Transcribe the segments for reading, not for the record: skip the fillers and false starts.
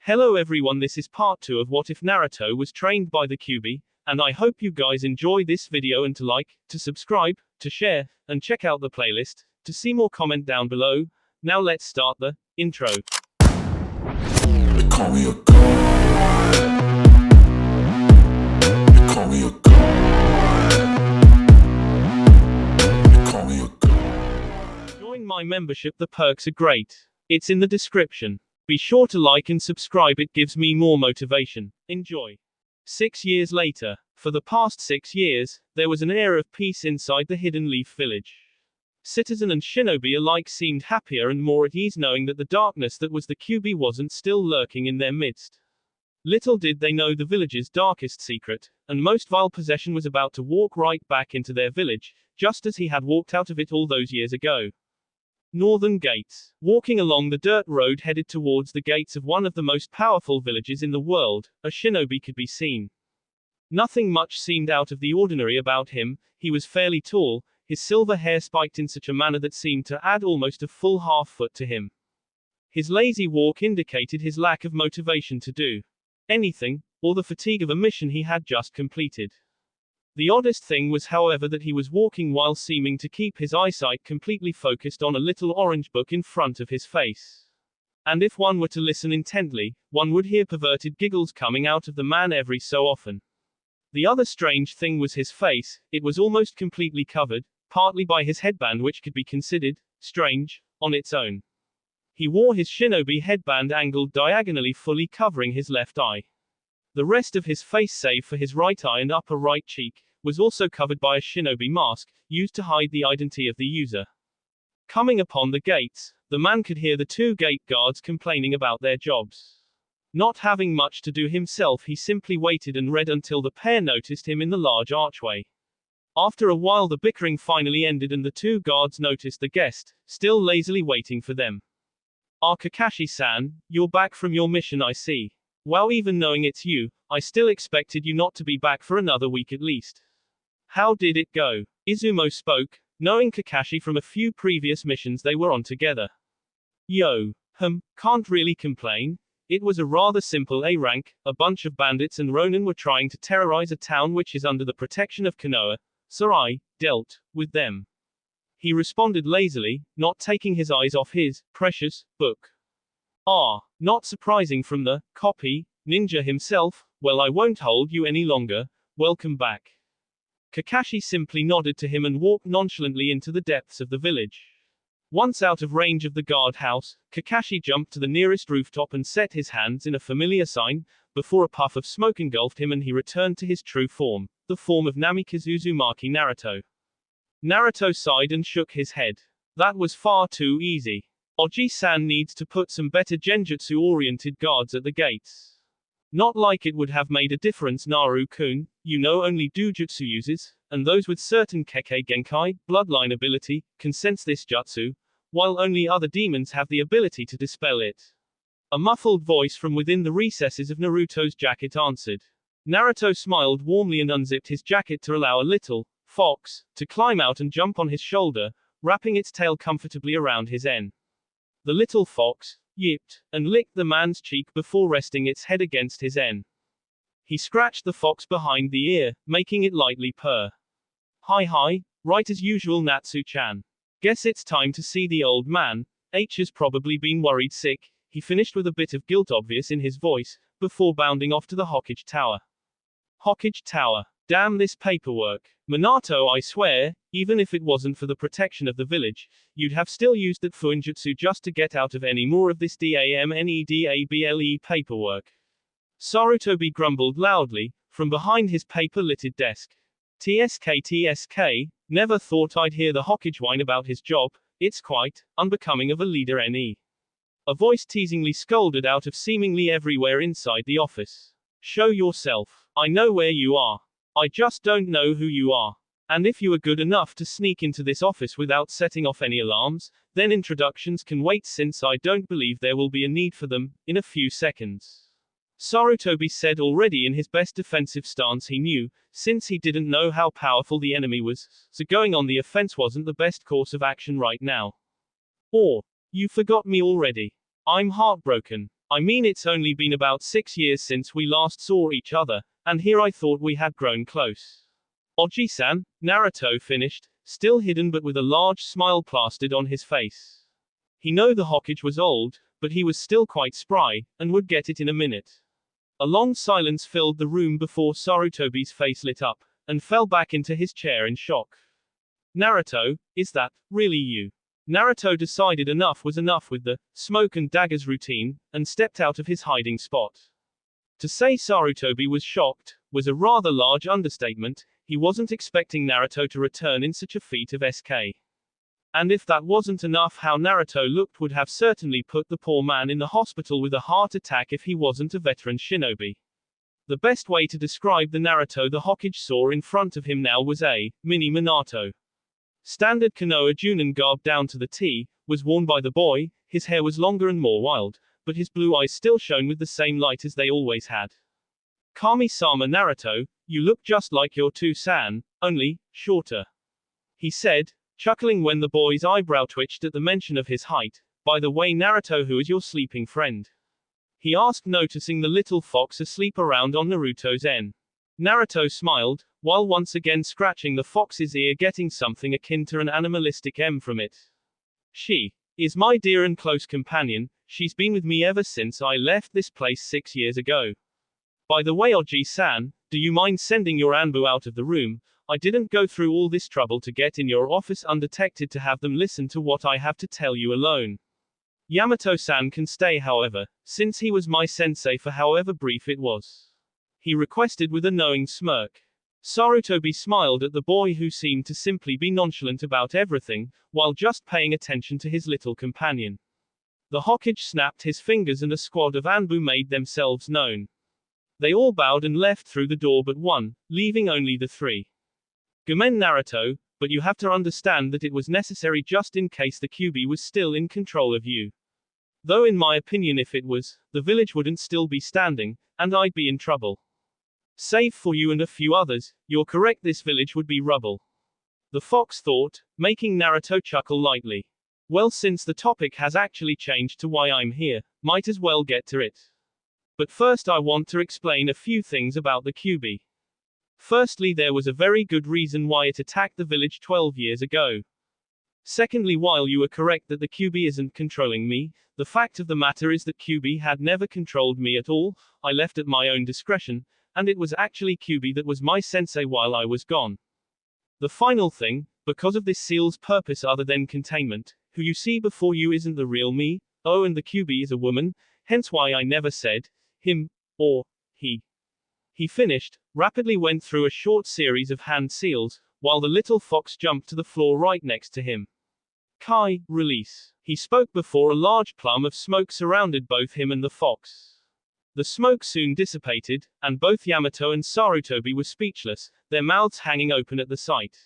Hello everyone, this is part 2 of What If Naruto Was Trained by the Kyuubi, and I hope you guys enjoy this video and to like, to subscribe, to share, and check out the playlist, to see more comment down below. Now let's start the intro. They call me a god. They call me a god. They call me a god. Join my membership, the perks are great. It's in the description. Be sure to like and subscribe, it gives me more motivation. Enjoy. 6 years later. For the past 6 years, there was an air of peace inside the Hidden Leaf village. Citizen and shinobi alike seemed happier and more at ease, knowing that the darkness that was the Kyuubi wasn't still lurking in their midst. Little did they know the village's darkest secret, and most vile possession was about to walk right back into their village, just as he had walked out of it all those years ago. Northern Gates. Walking along the dirt road headed towards the gates of one of the most powerful villages in the world, a shinobi could be seen. Nothing much seemed out of the ordinary about him. He was fairly tall, his silver hair spiked in such a manner that seemed to add almost a full half-foot to him. His lazy walk indicated his lack of motivation to do anything, or the fatigue of a mission he had just completed. The oddest thing was, however, that he was walking while seeming to keep his eyesight completely focused on a little orange book in front of his face. And if one were to listen intently, one would hear perverted giggles coming out of the man every so often. The other strange thing was his face. It was almost completely covered, partly by his headband, which could be considered strange on its own. He wore his shinobi headband angled diagonally, fully covering his left eye. The rest of his face, save for his right eye and upper right cheek, was also covered by a shinobi mask, used to hide the identity of the user. Coming upon the gates, the man could hear the 2 gate guards complaining about their jobs. Not having much to do himself, he simply waited and read until the pair noticed him in the large archway. After a while the bickering finally ended and the 2 guards noticed the guest, still lazily waiting for them. "Ah, Kakashi-san, you're back from your mission, I see. Wow, even knowing it's you, I still expected you not to be back for another week at least. How did it go?" Izumo spoke, knowing Kakashi from a few previous missions they were on together. "Yo. Can't really complain. It was a rather simple A rank. A bunch of bandits and Ronin were trying to terrorize a town which is under the protection of Konoha, so I dealt with them." He responded lazily, not taking his eyes off his precious book. "Ah, not surprising from the copy ninja himself. Well, I won't hold you any longer. Welcome back." Kakashi simply nodded to him and walked nonchalantly into the depths of the village. Once out of range of the guard house, Kakashi jumped to the nearest rooftop and set his hands in a familiar sign, before a puff of smoke engulfed him and he returned to his true form, the form of Namikaze Uzumaki Naruto. Naruto sighed and shook his head. That was far too easy. Oji-san needs to put some better genjutsu-oriented guards at the gates. Not like it would have made a difference, Naru-kun. You know, only Dujutsu users, and those with certain Kekkei Genkai, bloodline ability, can sense this jutsu, while only other demons have the ability to dispel it. A muffled voice from within the recesses of Naruto's jacket answered. Naruto smiled warmly and unzipped his jacket to allow a little fox to climb out and jump on his shoulder, wrapping its tail comfortably around his en. The little fox yipped and licked the man's cheek before resting its head against his en. He scratched the fox behind the ear, making it lightly purr. Hi, right as usual, Natsu-chan. Guess it's time to see the old man. H has probably been worried sick, he finished with a bit of guilt obvious in his voice, before bounding off to the Hokage Tower. Hokage Tower. Damn this paperwork. Minato, I swear, even if it wasn't for the protection of the village, you'd have still used that fuinjutsu just to get out of any more of this damnedable paperwork. Sarutobi grumbled loudly, from behind his paper-littered desk. TSK, never thought I'd hear the Hokage whine about his job. It's quite unbecoming of a leader NE. A voice teasingly scolded out of seemingly everywhere inside the office. Show yourself. I know where you are. I just don't know who you are. And if you are good enough to sneak into this office without setting off any alarms, then introductions can wait, since I don't believe there will be a need for them in a few seconds. Sarutobi said, already in his best defensive stance he knew, since he didn't know how powerful the enemy was, so going on the offense wasn't the best course of action right now. Or, you forgot me already. I'm heartbroken. I mean, it's only been about 6 years since we last saw each other, and here I thought we had grown close. Oji-san, Naruto finished, still hidden but with a large smile plastered on his face. He knew the Hokage was old, but he was still quite spry, and would get it in a minute. A long silence filled the room before Sarutobi's face lit up, and fell back into his chair in shock. Naruto, is that really you? Naruto decided enough was enough with the smoke and daggers routine, and stepped out of his hiding spot. To say Sarutobi was shocked was a rather large understatement. He wasn't expecting Naruto to return in such a feat of SK. And if that wasn't enough, how Naruto looked would have certainly put the poor man in the hospital with a heart attack if he wasn't a veteran shinobi. The best way to describe the Naruto the Hokage saw in front of him now was a mini Minato. Standard Konoha Junin garb down to the T was worn by the boy. His hair was longer and more wild, but his blue eyes still shone with the same light as they always had. Kami-sama, Naruto, you look just like your two-san, only shorter, he said, chuckling when the boy's eyebrow twitched at the mention of his height. By the way, Naruto, who is your sleeping friend? He asked, noticing the little fox asleep around on Naruto's N. Naruto smiled, while once again scratching the fox's ear, getting something akin to an animalistic M from it. She is my dear and close companion. She's been with me ever since I left this place 6 years ago. By the way, Oji-san, do you mind sending your Anbu out of the room? I didn't go through all this trouble to get in your office undetected to have them listen to what I have to tell you alone. Yamato-san can stay, however, since he was my sensei for however brief it was, he requested with a knowing smirk. Sarutobi smiled at the boy, who seemed to simply be nonchalant about everything, while just paying attention to his little companion. The Hokage snapped his fingers and a squad of Anbu made themselves known. They all bowed and left through the door but one, leaving only the three. Gomen, Naruto, but you have to understand that it was necessary just in case the Kyuubi was still in control of you. Though in my opinion, if it was, the village wouldn't still be standing, and I'd be in trouble. Save for you and a few others, you're correct, this village would be rubble. The fox thought, making Naruto chuckle lightly. Well, since the topic has actually changed to why I'm here, might as well get to it. But first I want to explain a few things about the Kyuubi. Firstly, there was a very good reason why it attacked the village 12 years ago. Secondly, while you are correct that the Kyuubi isn't controlling me, the fact of the matter is that Kyuubi had never controlled me at all. I left at my own discretion, and it was actually Kyuubi that was my sensei while I was gone. The final thing, because of this seal's purpose other than containment, who you see before you isn't the real me. Oh, and the Kyuubi is a woman, hence why I never said him or he. He finished, rapidly went through a short series of hand seals, while the little fox jumped to the floor right next to him. Kai, release. He spoke before a large plume of smoke surrounded both him and the fox. The smoke soon dissipated, and both Yamato and Sarutobi were speechless, their mouths hanging open at the sight.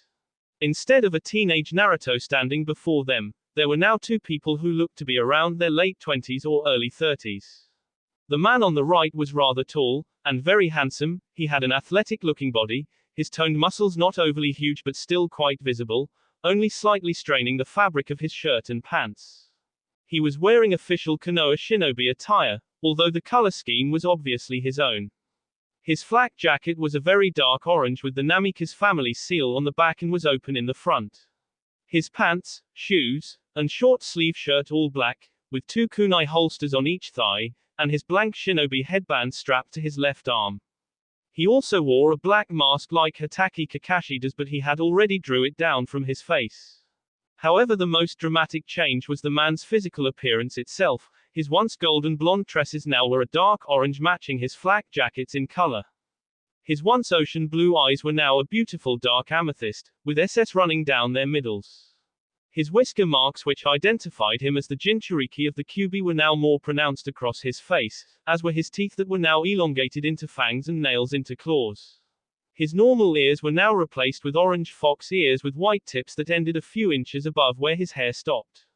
Instead of a teenage Naruto standing before them, there were now two people who looked to be around their late 20s or early 30s. The man on the right was rather tall, and very handsome. He had an athletic-looking body, his toned muscles not overly huge but still quite visible, only slightly straining the fabric of his shirt and pants. He was wearing official Konoha shinobi attire, although the color scheme was obviously his own. His flak jacket was a very dark orange with the Namikaze family seal on the back and was open in the front. His pants, shoes, and short-sleeve shirt all black, with two kunai holsters on each thigh, and his blank shinobi headband strapped to his left arm. He also wore a black mask like Hatake Kakashi does, but he had already drew it down from his face. However, the most dramatic change was the man's physical appearance itself. His once golden blonde tresses now were a dark orange, matching his flak jackets in color. His once ocean blue eyes were now a beautiful dark amethyst, with SS running down their middles. His whisker marks, which identified him as the Jinchuriki of the Kyuubi, were now more pronounced across his face, as were his teeth that were now elongated into fangs and nails into claws. His normal ears were now replaced with orange fox ears with white tips that ended a few inches above where his hair stopped.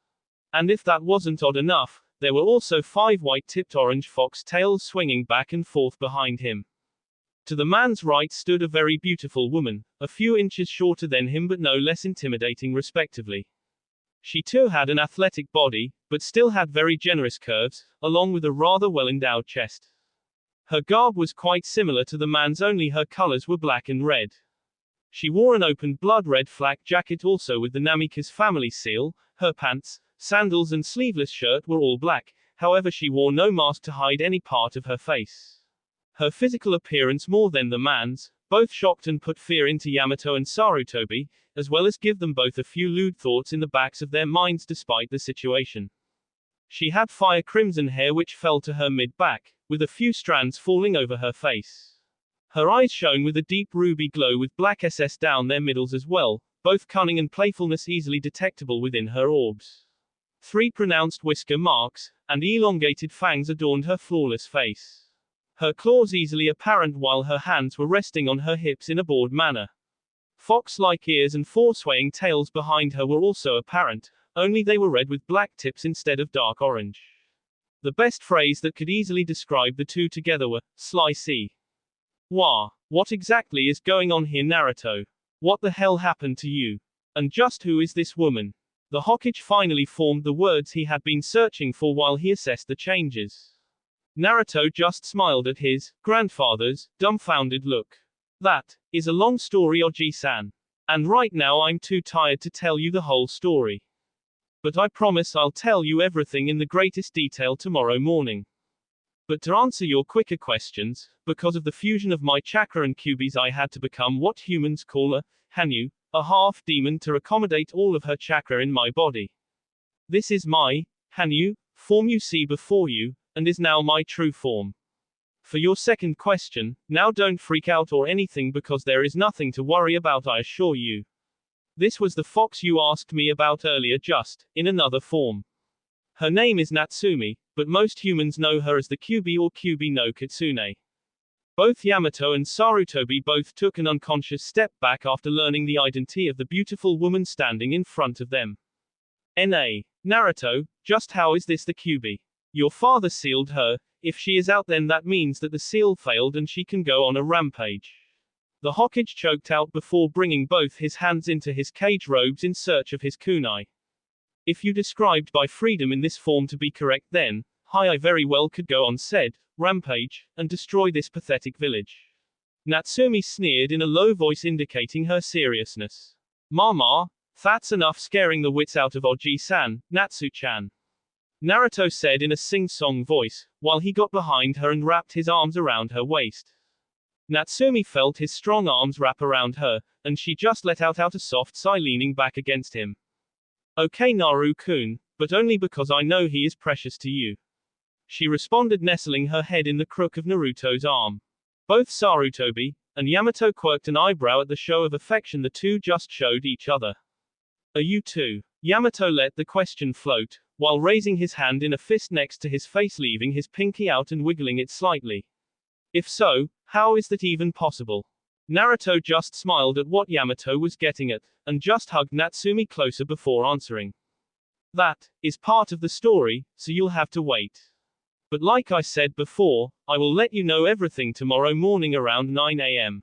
And if that wasn't odd enough, there were also 5 white-tipped orange fox tails swinging back and forth behind him. To the man's right stood a very beautiful woman, a few inches shorter than him but no less intimidating respectively. She too had an athletic body, but still had very generous curves, along with a rather well-endowed chest. Her garb was quite similar to the man's, only her colors were black and red. She wore an open blood-red flak jacket also with the Namikaze family seal. Her pants, sandals and sleeveless shirt were all black, however she wore no mask to hide any part of her face. Her physical appearance more than the man's, both shocked and put fear into Yamato and Sarutobi, as well as give them both a few lewd thoughts in the backs of their minds despite the situation. She had fire crimson hair which fell to her mid-back, with a few strands falling over her face. Her eyes shone with a deep ruby glow with black SS down their middles as well, both cunning and playfulness easily detectable within her orbs. 3 pronounced whisker marks, and elongated fangs adorned her flawless face. Her claws easily apparent while her hands were resting on her hips in a bored manner. Fox-like ears and 4 swaying tails behind her were also apparent, only they were red with black tips instead of dark orange. The best phrase that could easily describe the two together were, "Sly C." Wah! What exactly is going on here, Naruto? What the hell happened to you? And just who is this woman? The Hokage finally formed the words he had been searching for while he assessed the changes. Naruto just smiled at his grandfather's dumbfounded look. That is a long story, Oji-san. And right now I'm too tired to tell you the whole story. But I promise I'll tell you everything in the greatest detail tomorrow morning. But to answer your quicker questions, because of the fusion of my chakra and Kyuubi's, I had to become what humans call a Hanyu, a half-demon, to accommodate all of her chakra in my body. This is my Hanyu form you see before you, and is now my true form. For your second question, now don't freak out or anything because there is nothing to worry about, I assure you. This was the fox you asked me about earlier, just in another form. Her name is Natsumi, but most humans know her as the Kyuubi or Kyuubi no Kitsune. Both Yamato and Sarutobi both took an unconscious step back after learning the identity of the beautiful woman standing in front of them. N.A. Naruto, just how is this the Kyuubi? Your father sealed her. If she is out, then that means that the seal failed and she can go on a rampage. The Hokage choked out before bringing both his hands into his cage robes in search of his kunai. If you described by freedom in this form to be correct, then I very well could go on said rampage and destroy this pathetic village. Natsumi sneered in a low voice indicating her seriousness. Mama, that's enough scaring the wits out of Oji-san, Natsu-chan. Naruto said in a sing-song voice, while he got behind her and wrapped his arms around her waist. Natsumi felt his strong arms wrap around her, and she just let out a soft sigh, leaning back against him. Okay, Naru-kun, but only because I know he is precious to you. She responded, nestling her head in the crook of Naruto's arm. Both Sarutobi and Yamato quirked an eyebrow at the show of affection the two just showed each other. Are you two? Yamato let the question float, while raising his hand in a fist next to his face, leaving his pinky out and wiggling it slightly. If so, how is that even possible? Naruto just smiled at what Yamato was getting at, and just hugged Natsumi closer before answering. That is part of the story, so you'll have to wait. But like I said before, I will let you know everything tomorrow morning around 9 a.m.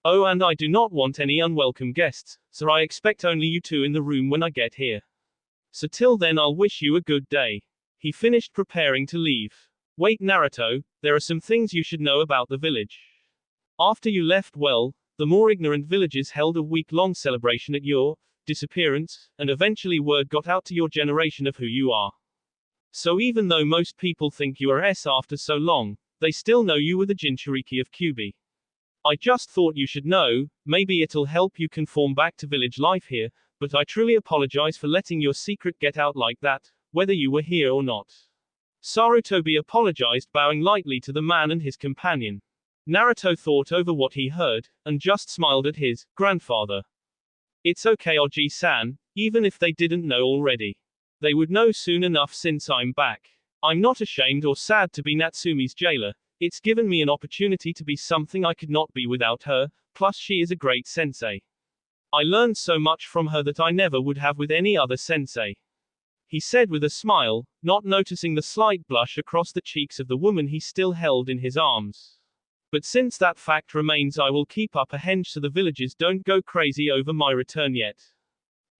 Oh, and I do not want any unwelcome guests, so I expect only you two in the room when I get here. So till then, I'll wish you a good day. He finished preparing to leave. Wait, Naruto, there are some things you should know about the village. After you left, well, the more ignorant villagers held a week-long celebration at your disappearance, and eventually word got out to your generation of who you are. So even though most people think you are after so long, they still know you were the Jinchuriki of Kyuubi. I just thought you should know, maybe it'll help you conform back to village life here, but I truly apologize for letting your secret get out like that, whether you were here or not. Sarutobi apologized, bowing lightly to the man and his companion. Naruto thought over what he heard, and just smiled at his grandfather. It's okay, Oji-san, even if they didn't know already. They would know soon enough since I'm back. I'm not ashamed or sad to be Natsumi's jailer. It's given me an opportunity to be something I could not be without her, plus she is a great sensei. I learned so much from her that I never would have with any other sensei. He said with a smile, not noticing the slight blush across the cheeks of the woman he still held in his arms. But since that fact remains, I will keep up a henge so the villagers don't go crazy over my return yet.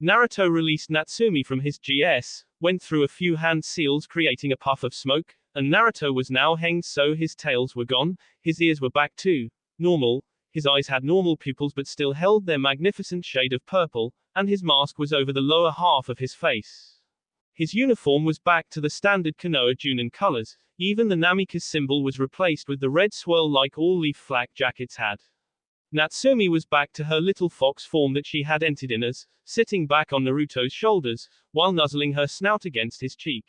Naruto released Natsumi from his GS, went through a few hand seals creating a puff of smoke, and Naruto was now hanged, so his tails were gone, his ears were back to normal, his eyes had normal pupils but still held their magnificent shade of purple, and his mask was over the lower half of his face. His uniform was back to the standard Konoha Junin colors, even the Namikaze symbol was replaced with the red swirl like all leaf flak jackets had. Natsumi was back to her little fox form that she had entered in as, sitting back on Naruto's shoulders, while nuzzling her snout against his cheek.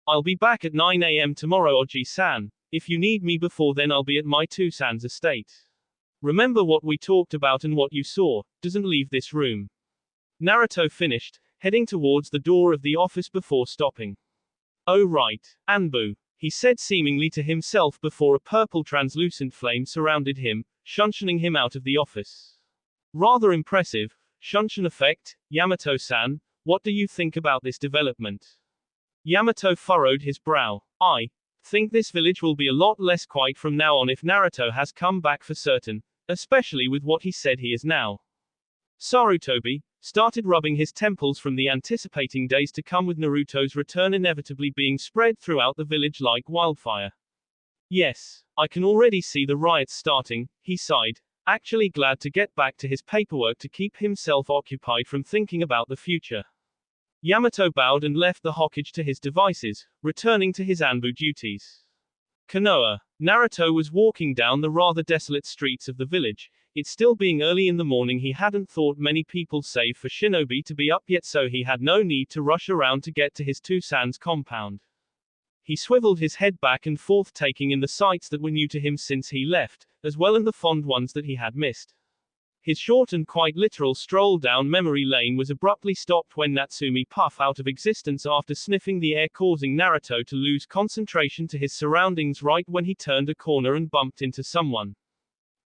I'll be back at 9 a.m. tomorrow, Oji-san. If you need me before then I'll be at my Two-san's estate. Remember what we talked about and what you saw, doesn't leave this room. Naruto finished, heading towards the door of the office before stopping. Oh right, Anbu, he said seemingly to himself before a purple translucent flame surrounded him, shunshining him out of the office. Rather impressive, Shunshin effect, Yamato-san, what do you think about this development? Yamato furrowed his brow. I think this village will be a lot less quiet from now on if Naruto has come back for certain, especially with what he said he is now. Sarutobi started rubbing his temples from the anticipating days to come with Naruto's return inevitably being spread throughout the village like wildfire. Yes, I can already see the riots starting, he sighed, actually glad to get back to his paperwork to keep himself occupied from thinking about the future. Yamato bowed and left the hokage to his devices, returning to his Anbu duties. Konoha. Naruto was walking down the rather desolate streets of the village. It still being early in the morning, he hadn't thought many people save for shinobi to be up yet, so he had no need to rush around to get to his Two-san's compound. He swiveled his head back and forth, taking in the sights that were new to him since he left, as well as the fond ones that he had missed. His short and quite literal stroll down memory lane was abruptly stopped when Natsumi puffed out of existence after sniffing the air, causing Naruto to lose concentration to his surroundings right when he turned a corner and bumped into someone.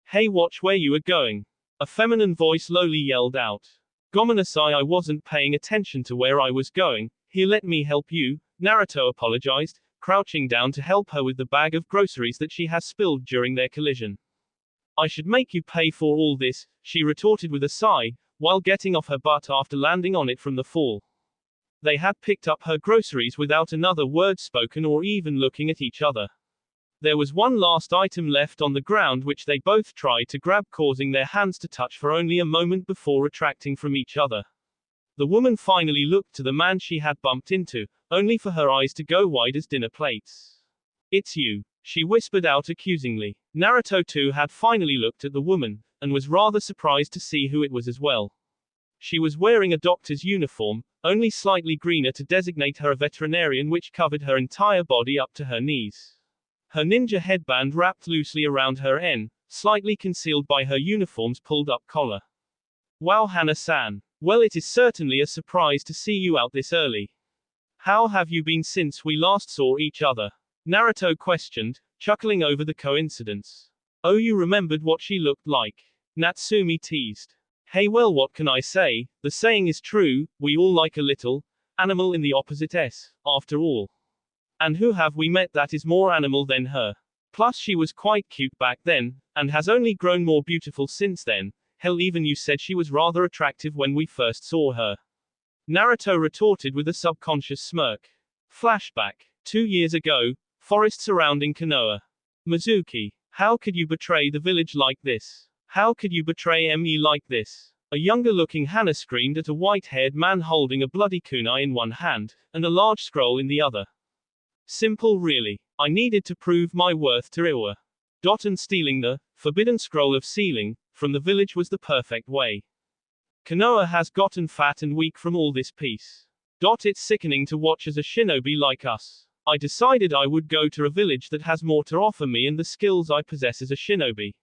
Hey, watch where you are going. A feminine voice lowly yelled out. Gomenasai, I wasn't paying attention to where I was going. Here, let me help you, Naruto apologized, crouching down to help her with the bag of groceries that she has spilled during their collision. I should make you pay for all this, she retorted with a sigh, while getting off her butt after landing on it from the fall. They had picked up her groceries without another word spoken or even looking at each other. There was one last item left on the ground which they both tried to grab, causing their hands to touch for only a moment before retracting from each other. The woman finally looked to the man she had bumped into, only for her eyes to go wide as dinner plates. It's you, she whispered out accusingly. Naruto too had finally looked at the woman, and was rather surprised to see who it was as well. She was wearing a doctor's uniform, only slightly greener to designate her a veterinarian, which covered her entire body up to her knees. Her ninja headband wrapped loosely around her slightly concealed by her uniform's pulled-up collar. Wow, Hana-san. Well, it is certainly a surprise to see you out this early. How have you been since we last saw each other? Naruto questioned, chuckling over the coincidence. Oh, you remembered what she looked like? Natsumi teased. Hey, well, what can I say? The saying is true, we all like a little animal in the opposite S, after all. And who have we met that is more animal than her? Plus she was quite cute back then, and has only grown more beautiful since then. Hell, even you said she was rather attractive when we first saw her. Naruto retorted with a subconscious smirk. Flashback. 2 years ago, forest surrounding Konoha. Mizuki, how could you betray the village like this? How could you betray me like this? A younger-looking Hana screamed at a white-haired man holding a bloody kunai in one hand, and a large scroll in the other. Simple really. I needed to prove my worth to Iwa. And stealing the forbidden scroll of sealing from the village was the perfect way. Konoha has gotten fat and weak from all this peace. It's sickening to watch as a shinobi like us. I decided I would go to a village that has more to offer me and the skills I possess as a shinobi.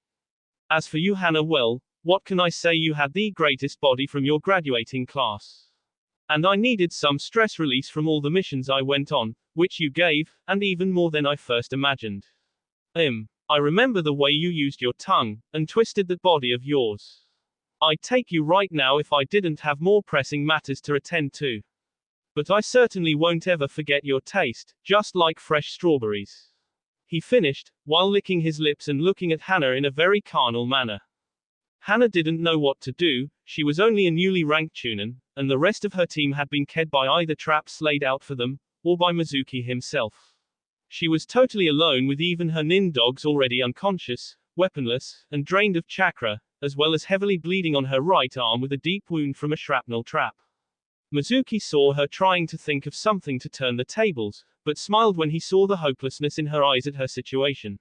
As for you, Hana, well, what can I say? You had the greatest body from your graduating class. And I needed some stress release from all the missions I went on, which you gave, and even more than I first imagined. I remember the way you used your tongue, and twisted that body of yours. I'd take you right now if I didn't have more pressing matters to attend to. But I certainly won't ever forget your taste, just like fresh strawberries. He finished, while licking his lips and looking at Hana in a very carnal manner. Hana didn't know what to do, she was only a newly ranked Chunin, and the rest of her team had been killed by either traps laid out for them, or by Mizuki himself. She was totally alone with even her nin dogs already unconscious, weaponless, and drained of chakra, as well as heavily bleeding on her right arm with a deep wound from a shrapnel trap. Mizuki saw her trying to think of something to turn the tables, but smiled when he saw the hopelessness in her eyes at her situation.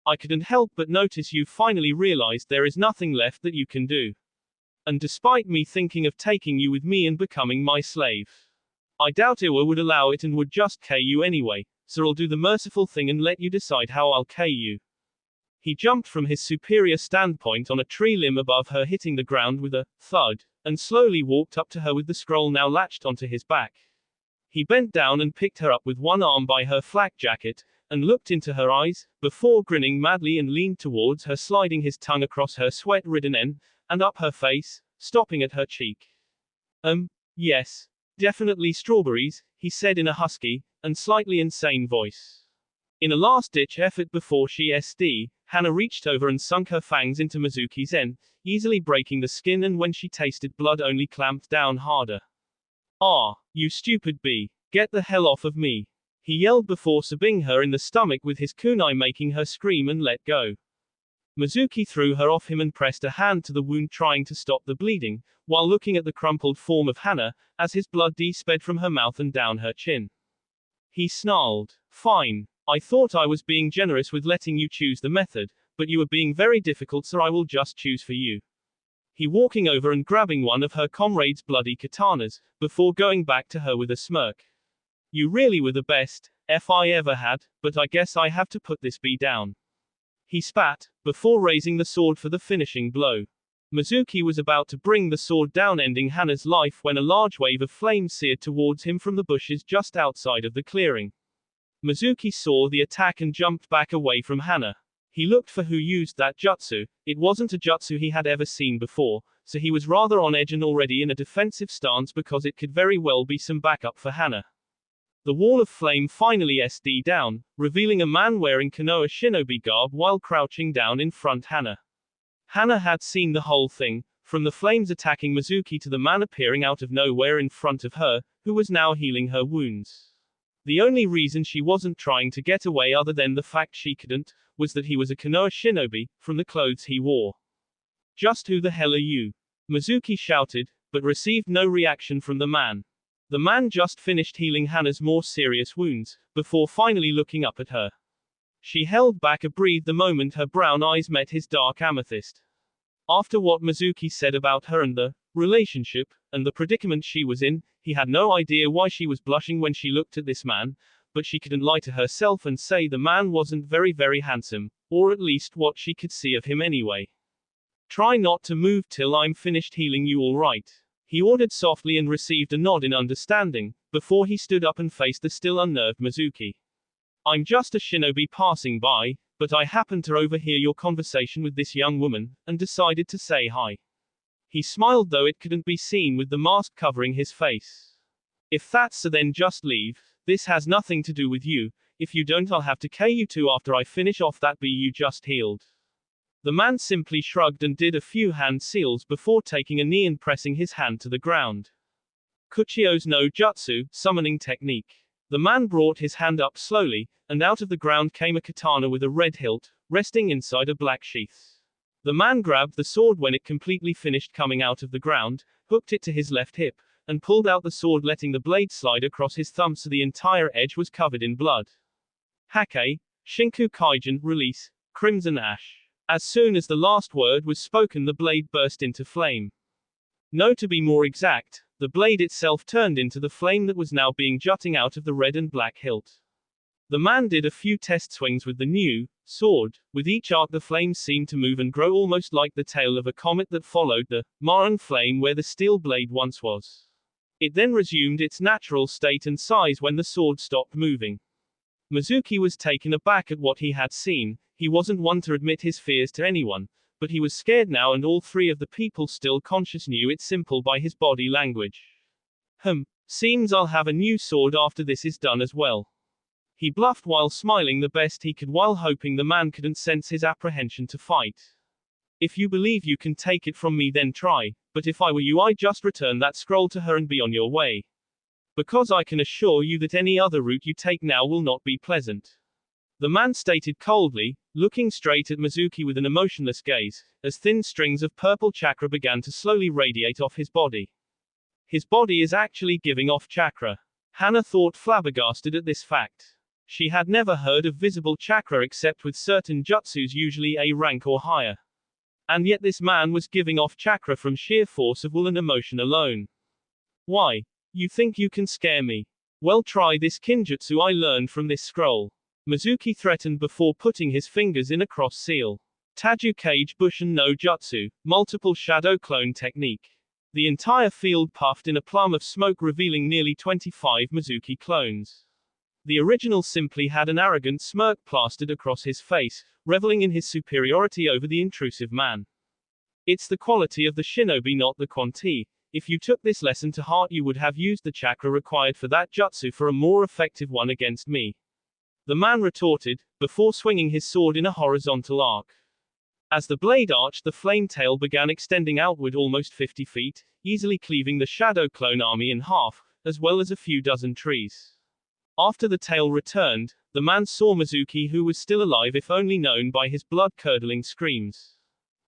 I couldn't help but notice you finally realized there is nothing left that you can do. And despite me thinking of taking you with me and becoming my slave, I doubt Iwa would allow it and would just kill you anyway, so I'll do the merciful thing and let you decide how I'll kill you. He jumped from his superior standpoint on a tree limb above her, hitting the ground with a thud, and slowly walked up to her with the scroll now latched onto his back. He bent down and picked her up with one arm by her flak jacket, and looked into her eyes, before grinning madly and leaned towards her, sliding his tongue across her sweat-ridden end, and up her face, stopping at her cheek. Yes. Definitely strawberries, he said in a husky, and slightly insane voice. In a last-ditch effort before she Hana reached over and sunk her fangs into Mizuki's end, easily breaking the skin, and when she tasted blood only clamped down harder. Ah, you stupid bee. Get the hell off of me. He yelled before stabbing her in the stomach with his kunai, making her scream and let go. Mizuki threw her off him and pressed a hand to the wound, trying to stop the bleeding, while looking at the crumpled form of Hana, as his blood sped from her mouth and down her chin. He snarled. Fine. I thought I was being generous with letting you choose the method, but you are being very difficult, so I will just choose for you. He walking over and grabbing one of her comrade's bloody katanas, before going back to her with a smirk. You really were the best I ever had, but I guess I have to put this bee down. He spat, before raising the sword for the finishing blow. Mizuki was about to bring the sword down, ending Hana's life, when a large wave of flame seared towards him from the bushes just outside of the clearing. Mizuki saw the attack and jumped back away from Hana. He looked for who used that jutsu. It wasn't a jutsu he had ever seen before, so he was rather on edge and already in a defensive stance because it could very well be some backup for Hana. The wall of flame finally down, revealing a man wearing Konoha shinobi garb while crouching down in front Hana. Hana had seen the whole thing, from the flames attacking Mizuki to the man appearing out of nowhere in front of her, who was now healing her wounds. The only reason she wasn't trying to get away, other than the fact she couldn't, was that he was a Konoha shinobi, from the clothes he wore. Just who the hell are you? Mizuki shouted, but received no reaction from the man. The man just finished healing Hana's more serious wounds, before finally looking up at her. She held back a breath the moment her brown eyes met his dark amethyst. After what Mizuki said about her and the relationship, and the predicament she was in, he had no idea why she was blushing when she looked at this man, but she couldn't lie to herself and say the man wasn't very handsome, or at least what she could see of him anyway. Try not to move till I'm finished healing you, all right? He ordered softly and received a nod in understanding, before he stood up and faced the still unnerved Mizuki. I'm just a shinobi passing by, but I happened to overhear your conversation with this young woman, and decided to say hi. He smiled, though it couldn't be seen with the mask covering his face. If that's so, then just leave. This has nothing to do with you. If you don't, I'll have to kill you too after I finish off that bee you just healed. The man simply shrugged and did a few hand seals before taking a knee and pressing his hand to the ground. Kuchio's no jutsu, summoning technique. The man brought his hand up slowly, and out of the ground came a katana with a red hilt, resting inside a black sheath. The man grabbed the sword when it completely finished coming out of the ground, hooked it to his left hip, and pulled out the sword, letting the blade slide across his thumb so the entire edge was covered in blood. Hake, Shinku Kaijin, release, Crimson Ash. As soon as the last word was spoken, the blade burst into flame. No, to be more exact, the blade itself turned into the flame that was now being jutting out of the red and black hilt. The man did a few test swings with the new sword. With each arc, the flames seemed to move and grow, almost like the tail of a comet that followed the Maran flame where the steel blade once was. It then resumed its natural state and size when the sword stopped moving. Mizuki was taken aback at what he had seen. He wasn't one to admit his fears to anyone, but he was scared now, and all three of the people still conscious knew it simple by his body language. Seems I'll have a new sword after this is done as well. He bluffed while smiling the best he could, while hoping the man couldn't sense his apprehension to fight. If you believe you can take it from me, then try, but if I were you, I'd just return that scroll to her and be on your way. Because I can assure you that any other route you take now will not be pleasant. The man stated coldly, looking straight at Mizuki with an emotionless gaze, as thin strings of purple chakra began to slowly radiate off his body. His body is actually giving off chakra. Hana thought, flabbergasted at this fact. She had never heard of visible chakra except with certain jutsus, usually A rank or higher. And yet this man was giving off chakra from sheer force of will and emotion alone. Why? You think you can scare me? Well, try this kinjutsu I learned from this scroll. Mizuki threatened before putting his fingers in a cross seal. Taju Kage Bushin no Jutsu, multiple shadow clone technique. The entire field puffed in a plume of smoke, revealing nearly 25 Mizuki clones. The original simply had an arrogant smirk plastered across his face, reveling in his superiority over the intrusive man. It's the quality of the shinobi, not the quantity. If you took this lesson to heart, you would have used the chakra required for that jutsu for a more effective one against me. The man retorted, before swinging his sword in a horizontal arc. As the blade arched, the flame tail began extending outward almost 50 feet, easily cleaving the shadow clone army in half, as well as a few dozen trees. After the tail returned, the man saw Mizuki, who was still alive if only known by his blood-curdling screams.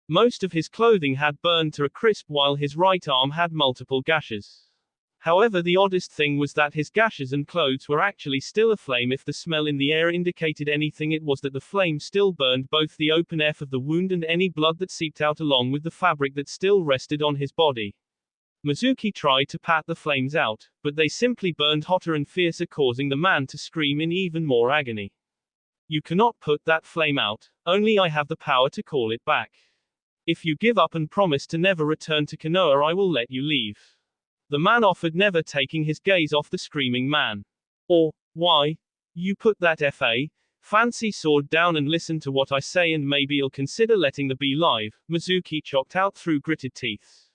Most of his clothing had burned to a crisp, while his right arm had multiple gashes. However, the oddest thing was that his gashes and clothes were actually still aflame. If the smell in the air indicated anything, it was that the flame still burned both the open F of the wound and any blood that seeped out, along with the fabric that still rested on his body. Mizuki tried to pat the flames out, but they simply burned hotter and fiercer, causing the man to scream in even more agony. You cannot put that flame out, only I have the power to call it back. If you give up and promise to never return to Konoha, I will let you leave. The man offered, never taking his gaze off the screaming man. Or, why? You put that fancy sword down and listen to what I say, and maybe you'll consider letting the bee live, Mizuki choked out through gritted teeth.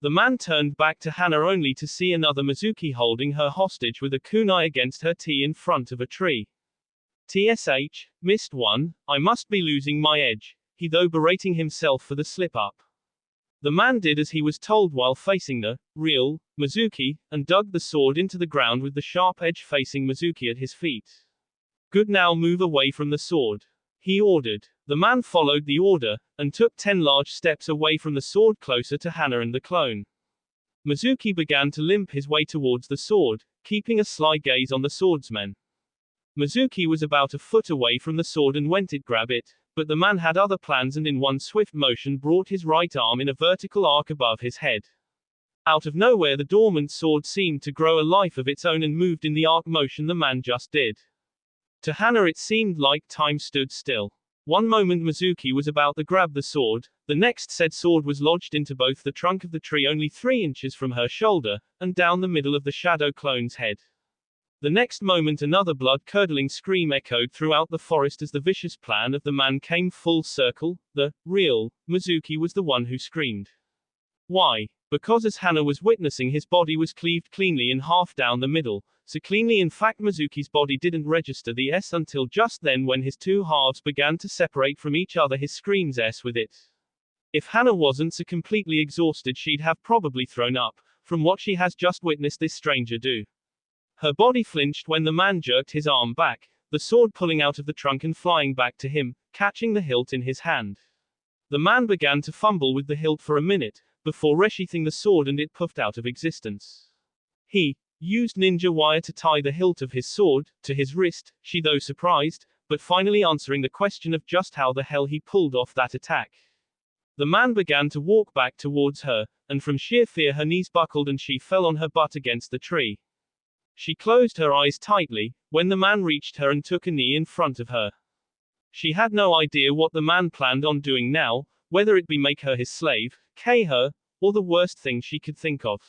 The man turned back to Hana only to see another Mizuki holding her hostage with a kunai against her T in front of a tree. TSH, missed one, I must be losing my edge, he though berating himself for the slip-up. The man did as he was told while facing the real Mizuki, and dug the sword into the ground with the sharp edge facing Mizuki at his feet. Good, now move away from the sword, he ordered. The man followed the order, and took 10 large steps away from the sword, closer to Hana and the clone. Mizuki began to limp his way towards the sword, keeping a sly gaze on the swordsman. Mizuki was about a foot away from the sword and went to grab it, but the man had other plans and in one swift motion brought his right arm in a vertical arc above his head. Out of nowhere, the dormant sword seemed to grow a life of its own and moved in the arc motion the man just did. To Hana it seemed like time stood still. One moment Mizuki was about to grab the sword, the next said sword was lodged into both the trunk of the tree only 3 inches from her shoulder, and down the middle of the shadow clone's head. The next moment another blood-curdling scream echoed throughout the forest as the vicious plan of the man came full circle. The real Mizuki was the one who screamed. Why? Because as Hana was witnessing, his body was cleaved cleanly in half down the middle, so cleanly in fact Mizuki's body didn't register the S until just then, when his two halves began to separate from each other, his screams S with it. If Hana wasn't so completely exhausted, she'd have probably thrown up, from what she has just witnessed this stranger do. Her body flinched when the man jerked his arm back, the sword pulling out of the trunk and flying back to him, catching the hilt in his hand. The man began to fumble with the hilt for a minute, before resheathing the sword, and it puffed out of existence. He used ninja wire to tie the hilt of his sword to his wrist, she though surprised, but finally answering the question of just how the hell he pulled off that attack. The man began to walk back towards her, and from sheer fear her knees buckled and she fell on her butt against the tree. She closed her eyes tightly, when the man reached her and took a knee in front of her. She had no idea what the man planned on doing now, whether it be make her his slave, K her, or the worst thing she could think of.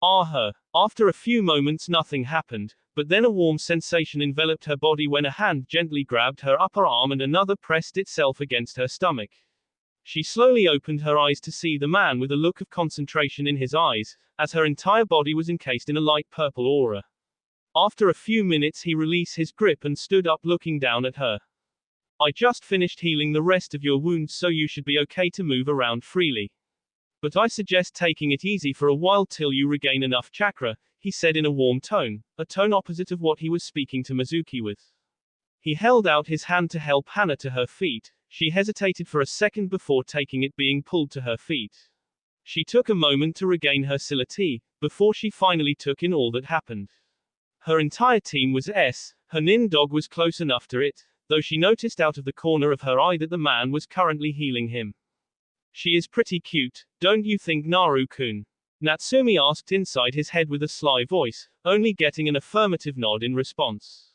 Her. After a few moments nothing happened, but then a warm sensation enveloped her body when a hand gently grabbed her upper arm and another pressed itself against her stomach. She slowly opened her eyes to see the man with a look of concentration in his eyes, as her entire body was encased in a light purple aura. After a few minutes he released his grip and stood up looking down at her. I just finished healing the rest of your wounds, so you should be okay to move around freely. But I suggest taking it easy for a while till you regain enough chakra, he said in a warm tone, a tone opposite of what he was speaking to Mizuki with. He held out his hand to help Hana to her feet. She hesitated for a second before taking it, being pulled to her feet. She took a moment to regain her sanity, before she finally took in all that happened. Her entire team was her nin dog was close enough to it, though she noticed out of the corner of her eye that the man was currently healing him. She is pretty cute, don't you think, Naru-kun? Natsumi asked inside his head with a sly voice, only getting an affirmative nod in response.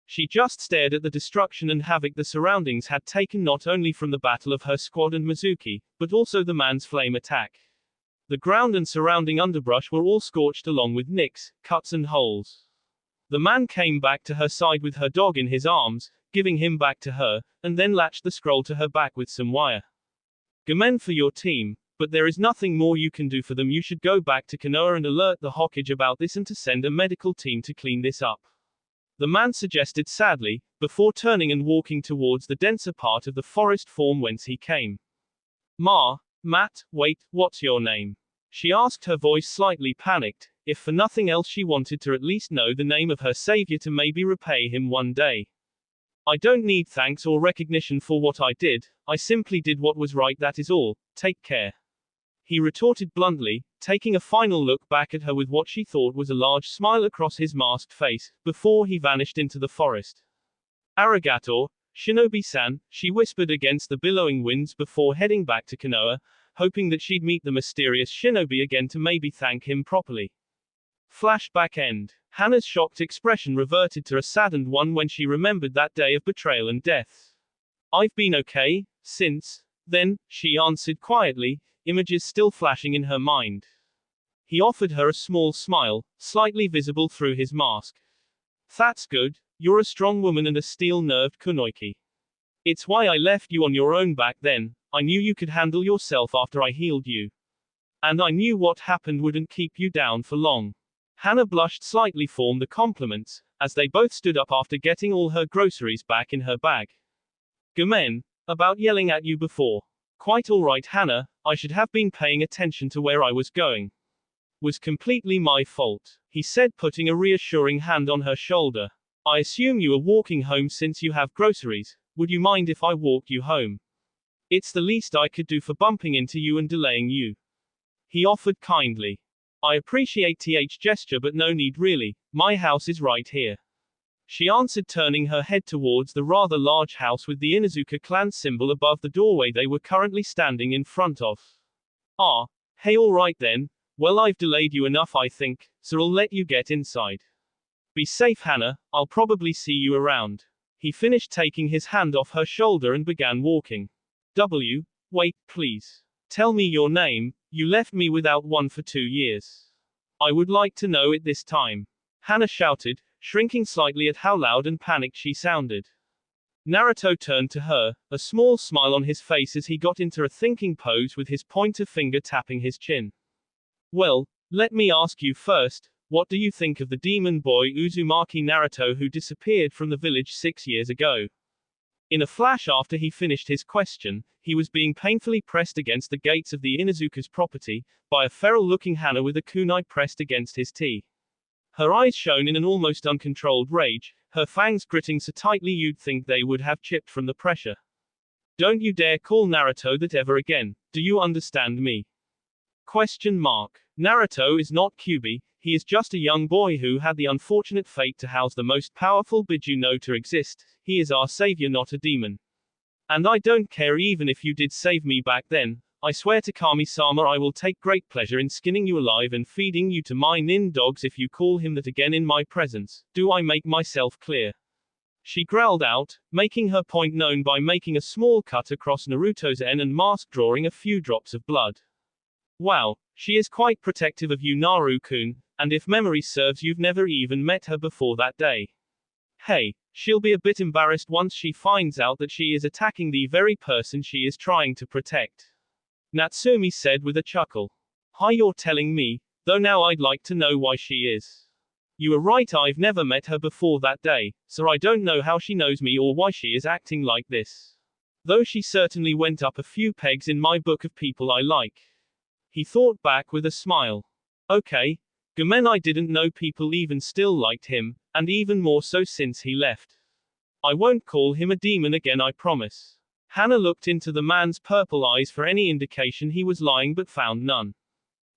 She just stared at the destruction and havoc the surroundings had taken, not only from the battle of her squad and Mizuki, but also the man's flame attack. The ground and surrounding underbrush were all scorched, along with nicks, cuts and holes. The man came back to her side with her dog in his arms, giving him back to her, and then latched the scroll to her back with some wire. Gomen for your team, but there is nothing more you can do for them. You should go back to Konoha and alert the Hokage about this and to send a medical team to clean this up. The man suggested sadly, before turning and walking towards the denser part of the forest form whence he came. Matt, wait, what's your name? She asked, her voice slightly panicked. If for nothing else, she wanted to at least know the name of her savior to maybe repay him one day. I don't need thanks or recognition for what I did, I simply did what was right, that is all, take care. He retorted bluntly, taking a final look back at her with what she thought was a large smile across his masked face, before he vanished into the forest. Arigato, Shinobi-san, she whispered against the billowing winds before heading back to Konoha, hoping that she'd meet the mysterious shinobi again to maybe thank him properly. Flashback end. Hana's shocked expression reverted to a saddened one when she remembered that day of betrayal and death. I've been okay since then, she answered quietly, images still flashing in her mind. He offered her a small smile, slightly visible through his mask. That's good, you're a strong woman and a steel-nerved kunoichi. It's why I left you on your own back then, I knew you could handle yourself after I healed you. And I knew what happened wouldn't keep you down for long. Hana blushed slightly for the compliments, as they both stood up after getting all her groceries back in her bag. Gomen, about yelling at you before. Quite alright, Hana, I should have been paying attention to where I was going. Was completely my fault, he said, putting a reassuring hand on her shoulder. I assume you are walking home since you have groceries, would you mind if I walk you home? It's the least I could do for bumping into you and delaying you. He offered kindly. I appreciate th gesture, but no need really, my house is right here. She answered, turning her head towards the rather large house with the Inuzuka clan symbol above the doorway they were currently standing in front of. Ah, hey, alright then, well, I've delayed you enough, I think, so I'll let you get inside. Be safe, Hana, I'll probably see you around. He finished taking his hand off her shoulder and began walking. Wait, please. Tell me your name, you left me without one for 2 years. I would like to know it this time. Hana shouted, shrinking slightly at how loud and panicked she sounded. Naruto turned to her, a small smile on his face as he got into a thinking pose with his pointer finger tapping his chin. Well, let me ask you first, what do you think of the demon boy Uzumaki Naruto who disappeared from the village 6 years ago? In a flash after he finished his question, he was being painfully pressed against the gates of the Inuzuka's property, by a feral-looking Hana with a kunai pressed against his teeth. Her eyes shone in an almost uncontrolled rage, her fangs gritting so tightly you'd think they would have chipped from the pressure. Don't you dare call Naruto that ever again, do you understand me? Naruto is not Kyuubi, he is just a young boy who had the unfortunate fate to house the most powerful biju know to exist, he is our savior, not a demon. And I don't care even if you did save me back then, I swear to Kami-sama I will take great pleasure in skinning you alive and feeding you to my nin dogs if you call him that again in my presence, do I make myself clear? She growled out, making her point known by making a small cut across Naruto's en and mask, drawing a few drops of blood. Wow, she is quite protective of you, Naru-kun, and if memory serves you've never even met her before that day. Hey, she'll be a bit embarrassed once she finds out that she is attacking the very person she is trying to protect. Natsumi said with a chuckle. Hi, you're telling me, though now I'd like to know why she is. You were right, I've never met her before that day, so I don't know how she knows me or why she is acting like this. Though she certainly went up a few pegs in my book of people I like. He thought back with a smile. Okay. Gomen, I didn't know people even still liked him, and even more so since he left. I won't call him a demon again, I promise. Hana looked into the man's purple eyes for any indication he was lying but found none.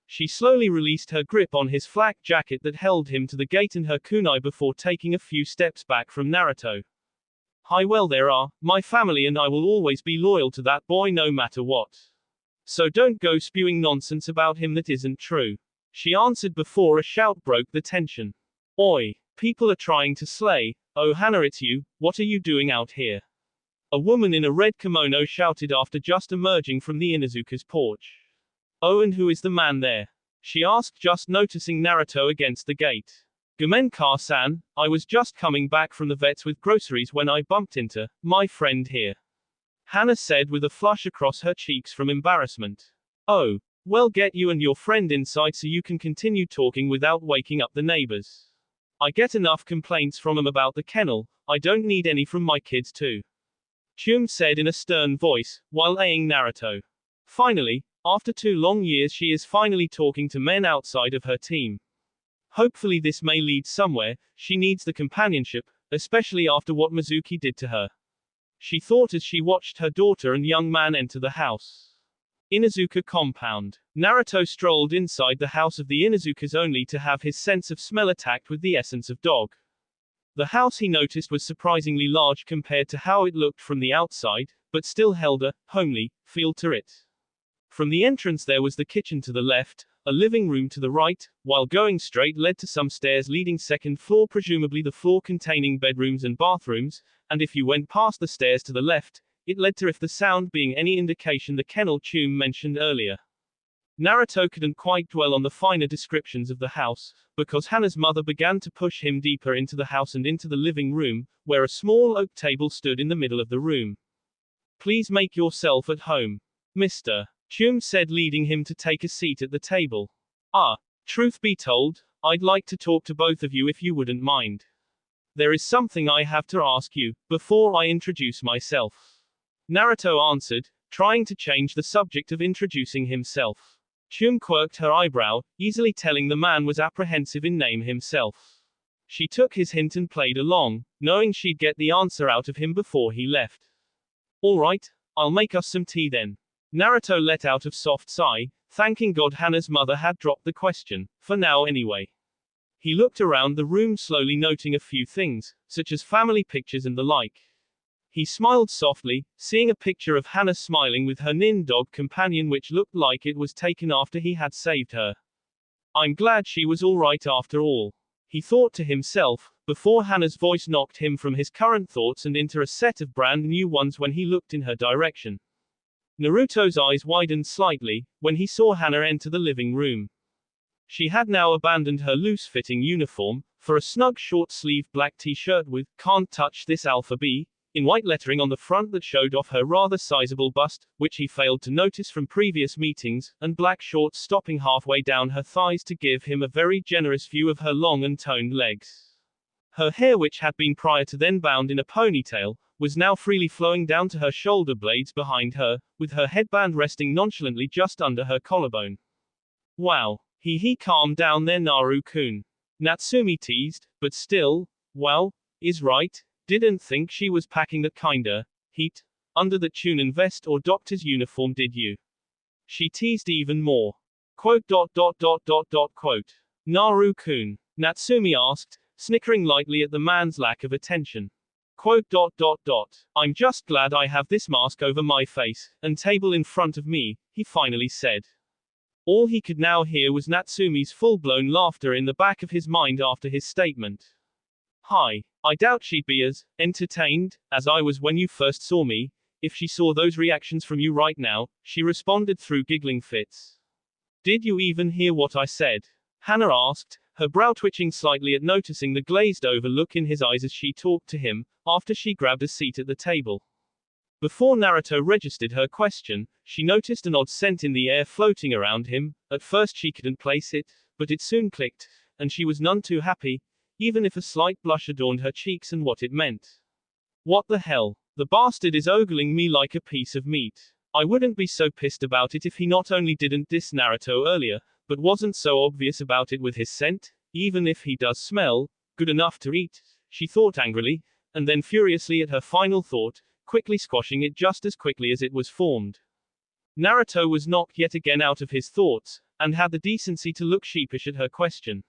She slowly released her grip on his flak jacket that held him to the gate and her kunai before taking a few steps back from Naruto. Hi, well, there are, my family and I will always be loyal to that boy no matter what. So don't go spewing nonsense about him that isn't true. She answered before a shout broke the tension. Oi, people are trying to slay. Oh Hana, it's you, what are you doing out here? A woman in a red kimono shouted after just emerging from the Inuzuka's porch. Oh, and who is the man there? She asked, just noticing Naruto against the gate. Gomen-ka-san, I was just coming back from the vet's with groceries when I bumped into my friend here. Hana said with a flush across her cheeks from embarrassment. Oh, well, get you and your friend inside so you can continue talking without waking up the neighbors. I get enough complaints from them about the kennel, I don't need any from my kids too. Chum said in a stern voice, while eyeing Naruto. Finally, after 2 long years she is finally talking to men outside of her team. Hopefully this may lead somewhere, she needs the companionship, especially after what Mizuki did to her. She thought as she watched her daughter and young man enter the house. Inuzuka compound. Naruto strolled inside the house of the Inuzukas only to have his sense of smell attacked with the essence of dog. The house, he noticed, was surprisingly large compared to how it looked from the outside, but still held a homely feel to it. From the entrance there was the kitchen to the left, a living room to the right, while going straight led to some stairs leading second floor, presumably the floor containing bedrooms and bathrooms, and if you went past the stairs to the left, it led to, if the sound being any indication, the kennel Chum mentioned earlier. Naruto couldn't quite dwell on the finer descriptions of the house, because Hana's mother began to push him deeper into the house and into the living room, where a small oak table stood in the middle of the room. Please make yourself at home, Mr. Chum said, leading him to take a seat at the table. Truth be told, I'd like to talk to both of you if you wouldn't mind. There is something I have to ask you, before I introduce myself. Naruto answered, trying to change the subject of introducing himself. Chum quirked her eyebrow, easily telling the man was apprehensive in name himself. She took his hint and played along, knowing she'd get the answer out of him before he left. Alright, I'll make us some tea then. Naruto let out a soft sigh, thanking God Hana's mother had dropped the question, for now anyway. He looked around the room slowly, noting a few things, such as family pictures and the like. He smiled softly, seeing a picture of Hana smiling with her nin dog companion, which looked like it was taken after he had saved her. I'm glad she was alright after all, he thought to himself, before Hana's voice knocked him from his current thoughts and into a set of brand new ones when he looked in her direction. Naruto's eyes widened slightly, when he saw Hana enter the living room. She had now abandoned her loose-fitting uniform, for a snug short-sleeved black t-shirt with, "Can't touch this Alpha B," in white lettering on the front that showed off her rather sizable bust, which he failed to notice from previous meetings, and black shorts stopping halfway down her thighs to give him a very generous view of her long and toned legs. Her hair, which had been prior to then bound in a ponytail, was now freely flowing down to her shoulder blades behind her, with her headband resting nonchalantly just under her collarbone. Wow. Calm down there, Naru-kun. Natsumi teased, but still, well, is right. Didn't think she was packing that kinda heat under the Chunin vest or doctor's uniform, did you? She teased even more. Quote. Naru-kun. Natsumi asked, snickering lightly at the man's lack of attention. Quote. I'm just glad I have this mask over my face, and table in front of me, he finally said. All he could now hear was Natsumi's full-blown laughter in the back of his mind after his statement. Hi. I doubt she'd be as entertained as I was when you first saw me, if she saw those reactions from you right now, she responded through giggling fits. Did you even hear what I said? Hana asked, her brow twitching slightly at noticing the glazed-over look in his eyes as she talked to him, after she grabbed a seat at the table. Before Naruto registered her question, she noticed an odd scent in the air floating around him. At first she couldn't place it, but it soon clicked, and she was none too happy. even if a slight blush adorned her cheeks and what it meant. What the hell? The bastard is ogling me like a piece of meat. I wouldn't be so pissed about it if he not only didn't diss Naruto earlier, but wasn't so obvious about it with his scent, even if he does smell good enough to eat, she thought angrily, and then furiously at her final thought, quickly squashing it just as quickly as it was formed. Naruto was knocked yet again out of his thoughts, and had the decency to look sheepish at her question.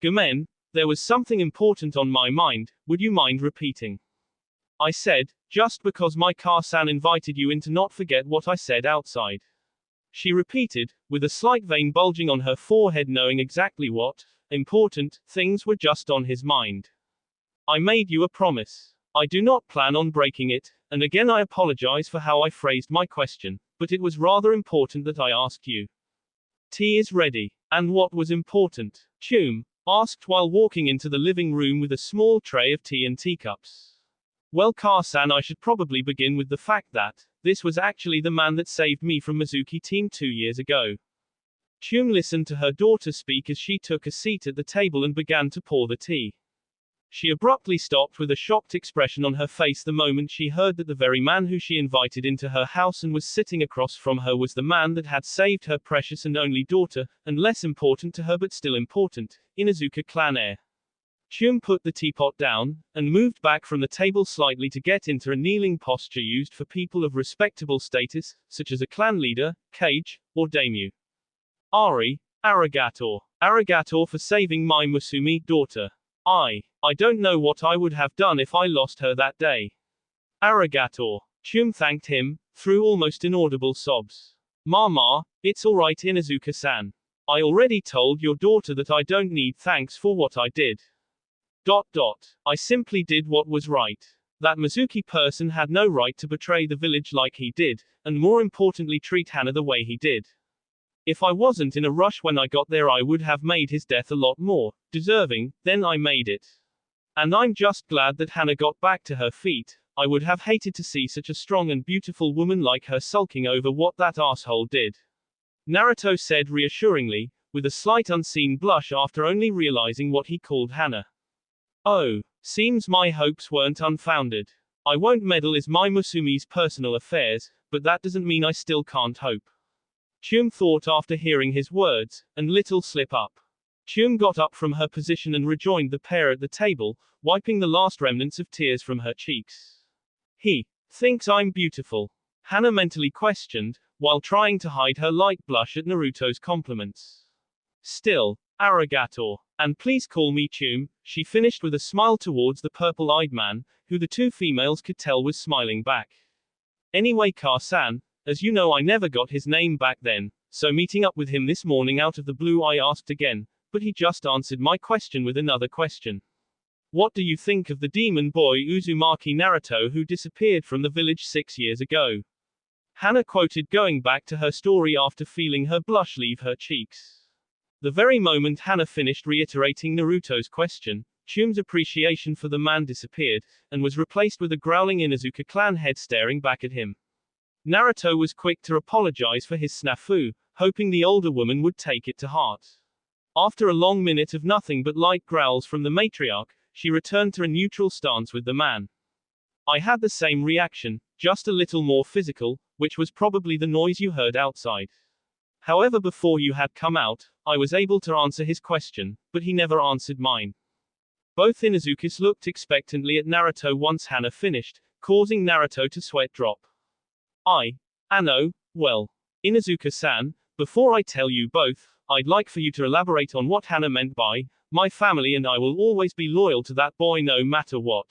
Gomen, there was something important on my mind, would you mind repeating? I said, just because my car-san invited you in to not forget what I said outside. She repeated, with a slight vein bulging on her forehead, knowing exactly what important things were just on his mind. I made you a promise. I do not plan on breaking it, and again I apologize for how I phrased my question, but it was rather important that I asked you. Tea is ready. And what was important? Kyuubi asked while walking into the living room with a small tray of tea and teacups. Well, Car-san, I should probably begin with the fact that this was actually the man that saved me from Mizuki Team 2 years ago. Kyuubi listened to her daughter speak as she took a seat at the table and began to pour the tea. She abruptly stopped with a shocked expression on her face the moment she heard that the very man who she invited into her house and was sitting across from her was the man that had saved her precious and only daughter, and less important to her but still important, Inuzuka clan heir. Kyuubi put the teapot down, and moved back from the table slightly to get into a kneeling posture used for people of respectable status, such as a clan leader, kage, or daimyo. Arigato. Arigato for saving my Musumi daughter. I don't know what I would have done if I lost her that day. Arigato. Kyuubi thanked him, through almost inaudible sobs. Mama, it's alright Inuzuka-san. I already told your daughter that I don't need thanks for what I did. I simply did what was right. That Mizuki person had no right to betray the village like he did, and more importantly treat Hana the way he did. If I wasn't in a rush when I got there, I would have made his death a lot more deserving than I made it. And I'm just glad that Hana got back to her feet. I would have hated to see such a strong and beautiful woman like her sulking over what that asshole did. Naruto said reassuringly, with a slight unseen blush after only realizing what he called Hana. Oh, seems my hopes weren't unfounded. I won't meddle in my Musumi's personal affairs, but that doesn't mean I still can't hope. Kyuubi thought after hearing his words, and little slip up. Kyuubi got up from her position and rejoined the pair at the table, wiping the last remnants of tears from her cheeks. He thinks I'm beautiful, Hana mentally questioned, while trying to hide her light blush at Naruto's compliments. Still, arigato. And please call me Kyuubi, she finished with a smile towards the purple-eyed man, who the two females could tell was smiling back. Anyway, Car-san, as you know, I never got his name back then, so meeting up with him this morning out of the blue I asked again, but he just answered my question with another question. What do you think of the demon boy Uzumaki Naruto who disappeared from the village 6 years ago? Hana quoted, going back to her story after feeling her blush leave her cheeks. The very moment Hana finished reiterating Naruto's question, Kyuubi's appreciation for the man disappeared, and was replaced with a growling Inuzuka clan head staring back at him. Naruto was quick to apologize for his snafu, hoping the older woman would take it to heart. After a long minute of nothing but light growls from the matriarch, she returned to a neutral stance with the man. I had the same reaction, just a little more physical, which was probably the noise you heard outside. However, before you had come out, I was able to answer his question, but he never answered mine. Both Inuzukis looked expectantly at Naruto once Hana finished, causing Naruto to sweat drop. Ano, well, Inuzuka-san, before I tell you both, I'd like for you to elaborate on what Hana meant by, my family and I will always be loyal to that boy no matter what.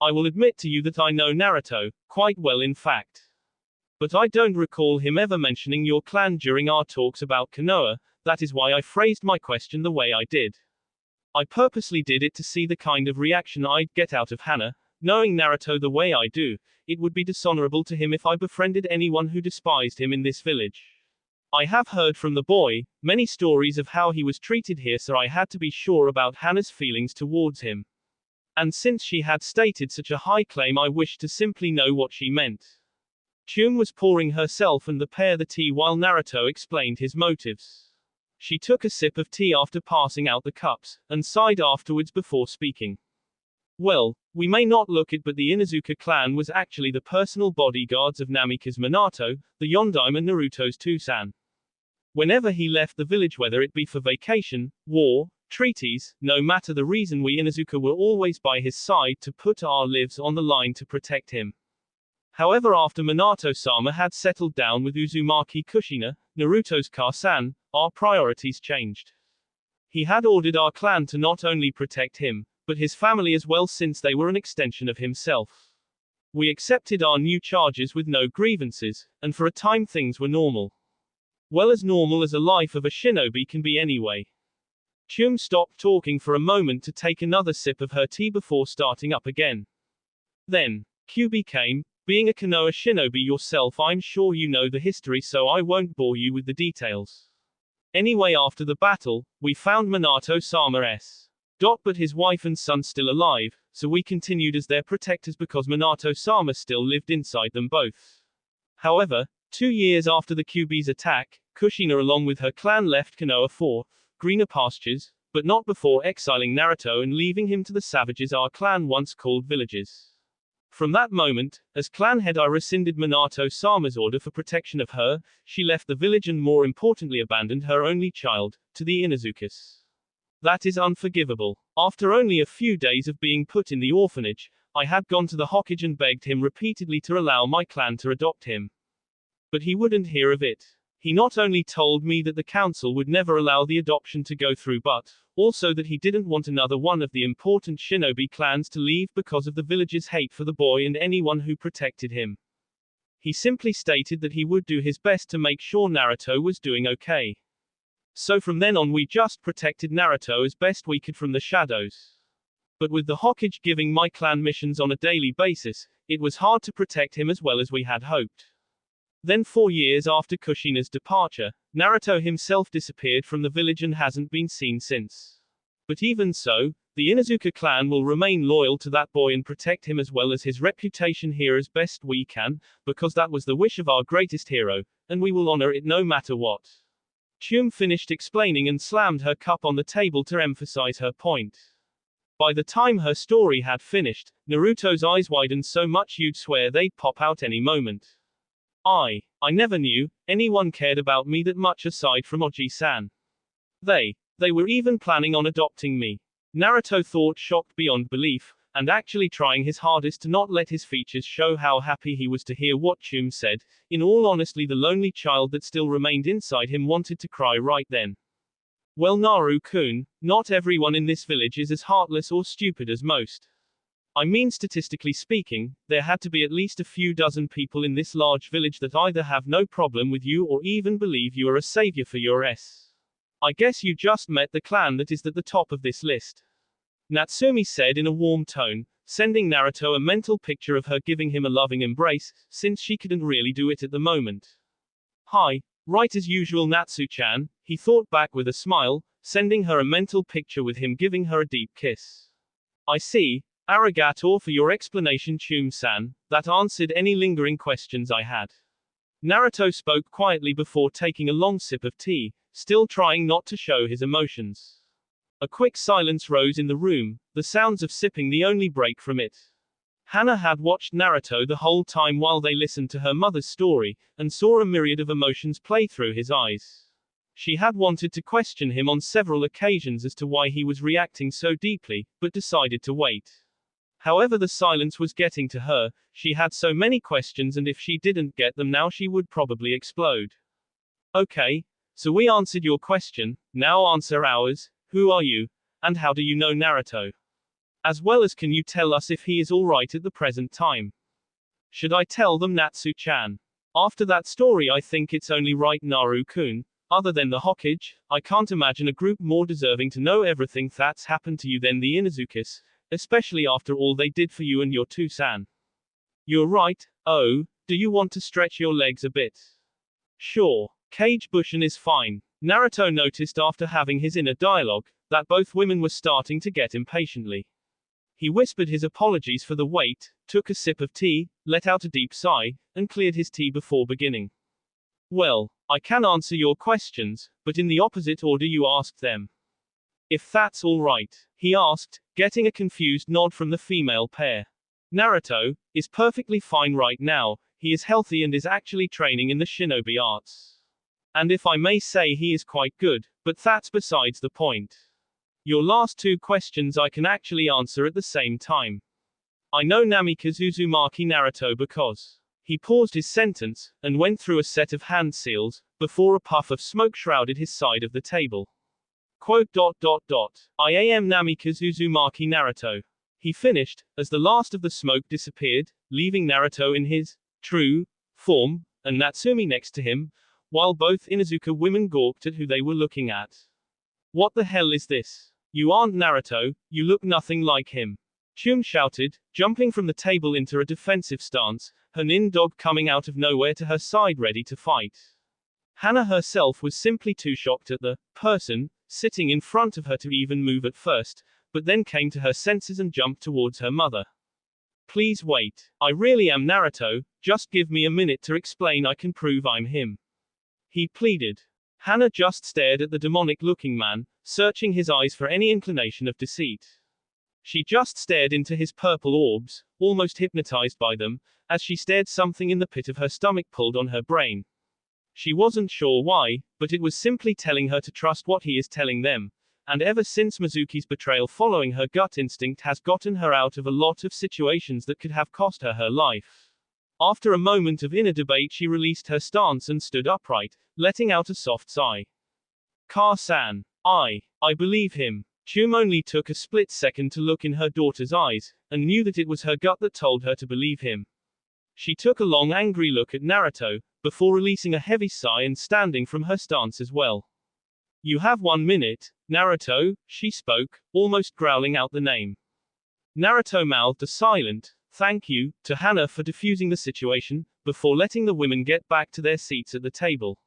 I will admit to you that I know Naruto, quite well in fact. But I don't recall him ever mentioning your clan during our talks about Konoha, that is why I phrased my question the way I did. I purposely did it to see the kind of reaction I'd get out of Hana. Knowing Naruto the way I do, it would be dishonorable to him if I befriended anyone who despised him in this village. I have heard from the boy many stories of how he was treated here, so I had to be sure about Hana's feelings towards him. And since she had stated such a high claim, I wished to simply know what she meant. Kyuubi was pouring herself and the pair the tea while Naruto explained his motives. She took a sip of tea after passing out the cups, and sighed afterwards before speaking. Well, we may not look it, but the Inuzuka clan was actually the personal bodyguards of Namikaze Minato, the Yondaime and Naruto's Tusan. Whenever he left the village, whether it be for vacation, war, treaties, no matter the reason, we Inuzuka were always by his side to put our lives on the line to protect him. However, after Minato-sama had settled down with Uzumaki Kushina, Naruto's Kasan, our priorities changed. He had ordered our clan to not only protect him, but his family as well, since they were an extension of himself. We accepted our new charges with no grievances, and for a time things were normal. Well, as normal as a life of a shinobi can be anyway. Chum stopped talking for a moment to take another sip of her tea before starting up again. Then, Kyuubi came. Being a Konoha shinobi yourself, I'm sure you know the history, so I won't bore you with the details. Anyway, after the battle, we found Minato-sama's. But his wife and son still alive, so we continued as their protectors because Minato-sama still lived inside them both. However, 2 years after the Kyuubi's attack, Kushina along with her clan left Konoha for greener pastures, but not before exiling Naruto and leaving him to the savages our clan once called villagers. From that moment, as clan head, I rescinded Minato-sama's order for protection of her. She left the village and more importantly abandoned her only child, to the Inuzukas. That is unforgivable. After only a few days of being put in the orphanage, I had gone to the Hokage and begged him repeatedly to allow my clan to adopt him. But he wouldn't hear of it. He not only told me that the council would never allow the adoption to go through, but also that he didn't want another one of the important shinobi clans to leave because of the village's hate for the boy and anyone who protected him. He simply stated that he would do his best to make sure Naruto was doing okay. So from then on we just protected Naruto as best we could from the shadows. But with the Hokage giving my clan missions on a daily basis, it was hard to protect him as well as we had hoped. Then 4 years after Kushina's departure, Naruto himself disappeared from the village and hasn't been seen since. But even so, the Inuzuka clan will remain loyal to that boy and protect him as well as his reputation here as best we can, because that was the wish of our greatest hero, and we will honor it no matter what. Chum finished explaining and slammed her cup on the table to emphasize her point. By the time her story had finished, Naruto's eyes widened so much you'd swear they'd pop out any moment. I never knew anyone cared about me that much aside from Oji-san. They were even planning on adopting me. Naruto thought, shocked beyond belief, and actually trying his hardest to not let his features show how happy he was to hear what Chum said. In all honesty, the lonely child that still remained inside him wanted to cry right then. Well, Naru-kun, not everyone in this village is as heartless or stupid as most. I mean, statistically speaking, there had to be at least a few dozen people in this large village that either have no problem with you or even believe you are a savior for your s. I guess you just met the clan that is at the top of this list. Natsumi said in a warm tone, sending Naruto a mental picture of her giving him a loving embrace, since she couldn't really do it at the moment. Hi, right as usual Natsu-chan, he thought back with a smile, sending her a mental picture with him giving her a deep kiss. I see. Arigato for your explanation, Chum-san. That answered any lingering questions I had. Naruto spoke quietly before taking a long sip of tea, still trying not to show his emotions. A quick silence rose in the room, the sounds of sipping the only break from it. Hana had watched Naruto the whole time while they listened to her mother's story, and saw a myriad of emotions play through his eyes. She had wanted to question him on several occasions as to why he was reacting so deeply, but decided to wait. However, the silence was getting to her. She had so many questions, and if she didn't get them now, she would probably explode. Okay, so we answered your question, now answer ours. Who are you? And how do you know Naruto? As well as, can you tell us if he is alright at the present time? Should I tell them, Natsu-chan? After that story, I think it's only right, Naru-kun. Other than the Hokage, I can't imagine a group more deserving to know everything that's happened to you than the Inuzukas. Especially after all they did for you and your Tusan. You're right. Oh, do you want to stretch your legs a bit? Sure. Kage Bushin is fine. Naruto noticed after having his inner dialogue, that both women were starting to get impatiently. He whispered his apologies for the wait, took a sip of tea, let out a deep sigh, and cleared his tea before beginning. Well, I can answer your questions, but in the opposite order you asked them. If that's all right, he asked, getting a confused nod from the female pair. Naruto is perfectly fine right now, he is healthy and is actually training in the shinobi arts. And if I may say, he is quite good, but that's besides the point. Your last two questions I can actually answer at the same time. I know Namikaze Uzumaki Naruto because. He paused his sentence, and went through a set of hand seals, before a puff of smoke shrouded his side of the table. Quote. I am Namikaze Uzumaki Naruto. He finished, as the last of the smoke disappeared, leaving Naruto in his true form, and Natsumi next to him, while both Inuzuka women gawked at who they were looking at. What the hell is this? You aren't Naruto, you look nothing like him. Chum shouted, jumping from the table into a defensive stance, her nin dog coming out of nowhere to her side ready to fight. Hana herself was simply too shocked at the person sitting in front of her to even move at first, but then came to her senses and jumped towards her mother. Please wait. I really am Naruto, just give me a minute to explain. I can prove I'm him. He pleaded. Hana just stared at the demonic-looking man, searching his eyes for any inclination of deceit. She just stared into his purple orbs, almost hypnotized by them, as she stared. Something in the pit of her stomach pulled on her brain. She wasn't sure why, but it was simply telling her to trust what he is telling them. And ever since Mizuki's betrayal, following her gut instinct has gotten her out of a lot of situations that could have cost her her life. After a moment of inner debate, she released her stance and stood upright, letting out a soft sigh. Ka-san. I believe him. Chum only took a split second to look in her daughter's eyes, and knew that it was her gut that told her to believe him. She took a long angry look at Naruto, before releasing a heavy sigh and standing from her stance as well. You have 1 minute, Naruto, she spoke, almost growling out the name. Naruto mouthed a silent, thank you, to Hana for diffusing the situation, before letting the women get back to their seats at the table.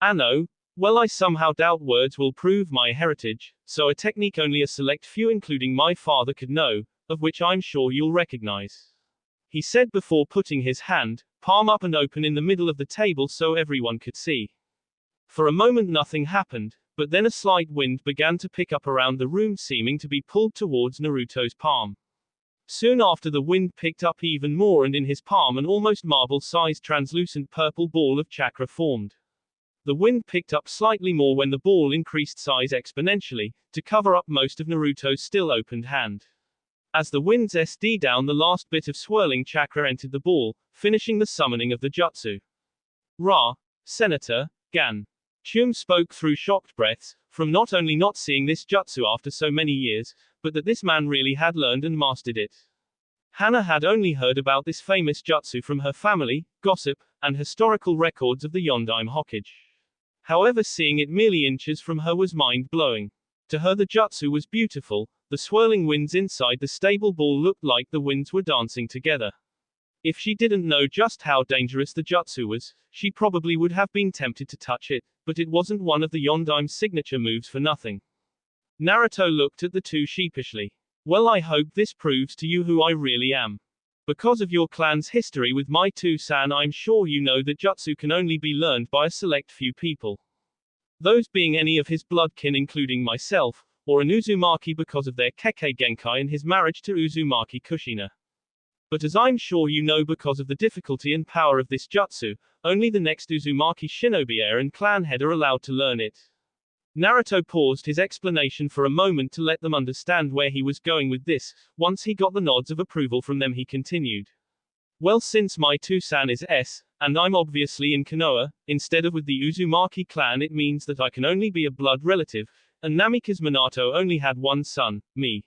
Ano, well, I somehow doubt words will prove my heritage, so a technique only a select few including my father could know, of which I'm sure you'll recognize. He said before putting his hand, palm up and open in the middle of the table so everyone could see. For a moment nothing happened, but then a slight wind began to pick up around the room, seeming to be pulled towards Naruto's palm. Soon after, the wind picked up even more, and in his palm an almost marble-sized translucent purple ball of chakra formed. The wind picked up slightly more when the ball increased size exponentially, to cover up most of Naruto's still opened hand. As the winds SD down, the last bit of swirling chakra entered the ball, finishing the summoning of the jutsu. Ra, Senator, Gan. Chum spoke through shocked breaths, from not only not seeing this jutsu after so many years, but that this man really had learned and mastered it. Hana had only heard about this famous jutsu from her family, gossip, and historical records of the Yondaime Hokage. However, seeing it merely inches from her was mind-blowing. To her the jutsu was beautiful. The swirling winds inside the stable ball looked like the winds were dancing together. If she didn't know just how dangerous the jutsu was, she probably would have been tempted to touch it, but it wasn't one of the Yondaime's signature moves for nothing. Naruto looked at the two sheepishly. Well, I hope this proves to you who I really am. Because of your clan's history with my two-san, I'm sure you know that jutsu can only be learned by a select few people. Those being any of his bloodkin including myself, or an Uzumaki because of their Kekkei Genkai and his marriage to Uzumaki Kushina. But as I'm sure you know, because of the difficulty and power of this jutsu, only the next Uzumaki shinobi heir and clan head are allowed to learn it. Naruto paused his explanation for a moment to let them understand where he was going with this. Once he got the nods of approval from them, he continued. Well, since my two-san is S, and I'm obviously in Konoha, instead of with the Uzumaki clan, it means that I can only be a blood relative, and Namikaze Minato only had one son, me.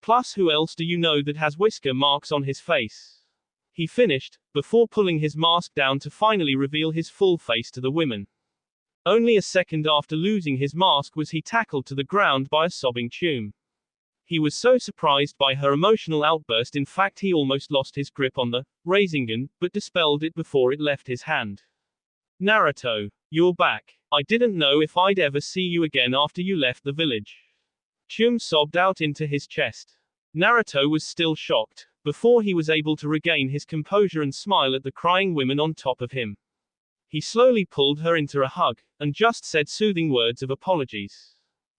Plus, who else do you know that has whisker marks on his face? He finished, before pulling his mask down to finally reveal his full face to the women. Only a second after losing his mask was he tackled to the ground by a sobbing Chum. He was so surprised by her emotional outburst, in fact he almost lost his grip on the Rasengan, but dispelled it before it left his hand. Naruto, you're back. I didn't know if I'd ever see you again after you left the village. Chum sobbed out into his chest. Naruto was still shocked, before he was able to regain his composure and smile at the crying women on top of him. He slowly pulled her into a hug, and just said soothing words of apologies.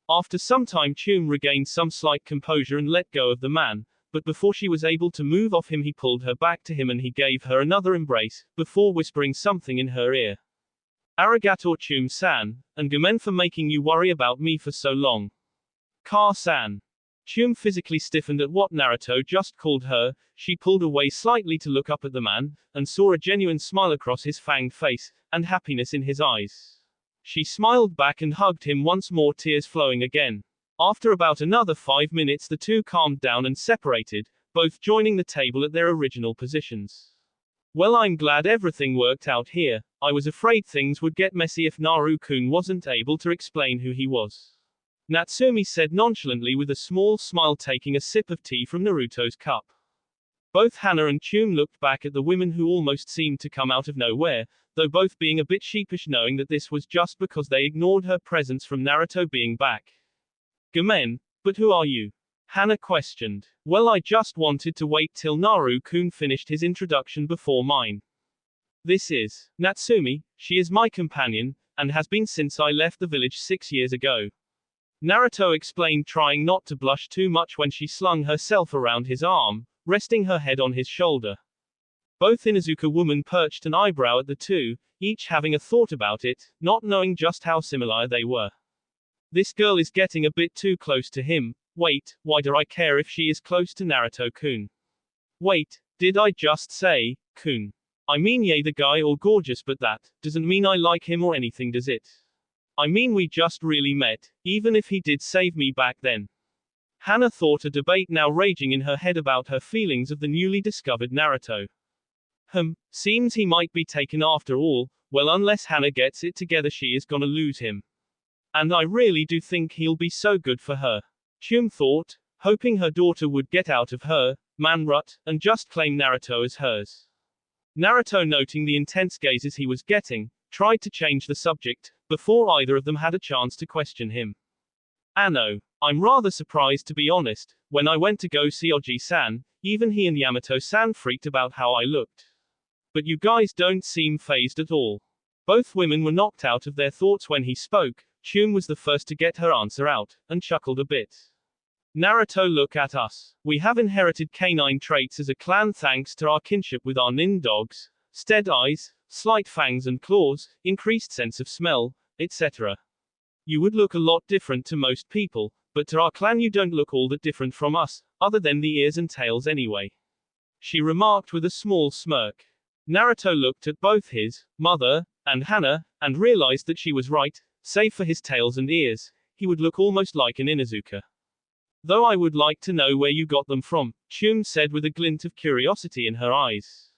After some time Kyuubi regained some slight composure and let go of the man, but before she was able to move off him he pulled her back to him and he gave her another embrace, before whispering something in her ear. Arigato Kyuubi-san, and gomen for making you worry about me for so long. Ka-san. Kyuubi physically stiffened at what Naruto just called her. She pulled away slightly to look up at the man, and saw a genuine smile across his fanged face, and happiness in his eyes. She smiled back and hugged him once more, tears flowing again. After about another 5 minutes the two calmed down and separated, both joining the table at their original positions. Well, I'm glad everything worked out here. I was afraid things would get messy if Naruto-kun wasn't able to explain who he was. Natsumi said nonchalantly with a small smile, taking a sip of tea from Naruto's cup. Both Hana and Kyuubi looked back at the women who almost seemed to come out of nowhere, though both being a bit sheepish knowing that this was just because they ignored her presence from Naruto being back. Gomen, but who are you? Hana questioned. Well, I just wanted to wait till Naruto-kun finished his introduction before mine. This is Natsumi. She is my companion, and has been since I left the village 6 years ago. Naruto explained, trying not to blush too much when she slung herself around his arm, resting her head on his shoulder. Both Inuzuka women perched an eyebrow at the two, each having a thought about it, not knowing just how similar they were. This girl is getting a bit too close to him. Wait, why do I care if she is close to Naruto-kun? Wait, did I just say, kun? I mean, yay, the guy all gorgeous, but that doesn't mean I like him or anything, does it? I mean, we just really met, even if he did save me back then. Hana thought, a debate now raging in her head about her feelings of the newly discovered Naruto. Seems he might be taken after all. Well, unless Hana gets it together she is gonna lose him. And I really do think he'll be so good for her. Kyuubi thought, hoping her daughter would get out of her man rut, and just claim Naruto as hers. Naruto, noting the intense gazes he was getting, tried to change the subject, before either of them had a chance to question him. Anno. I'm rather surprised, to be honest. When I went to go see Oji-san, even he and Yamato-san freaked about how I looked. But you guys don't seem fazed at all. Both women were knocked out of their thoughts when he spoke. Kyuubi was the first to get her answer out, and chuckled a bit. Naruto, look at us. We have inherited canine traits as a clan thanks to our kinship with our nin dogs. Stead eyes, slight fangs and claws, increased sense of smell, etc. You would look a lot different to most people, but to our clan you don't look all that different from us, other than the ears and tails anyway. She remarked with a small smirk. Naruto looked at both his mother and Hana, and realized that she was right. Save for his tails and ears, he would look almost like an Inuzuka. Though I would like to know where you got them from, Kyuubi said with a glint of curiosity in her eyes.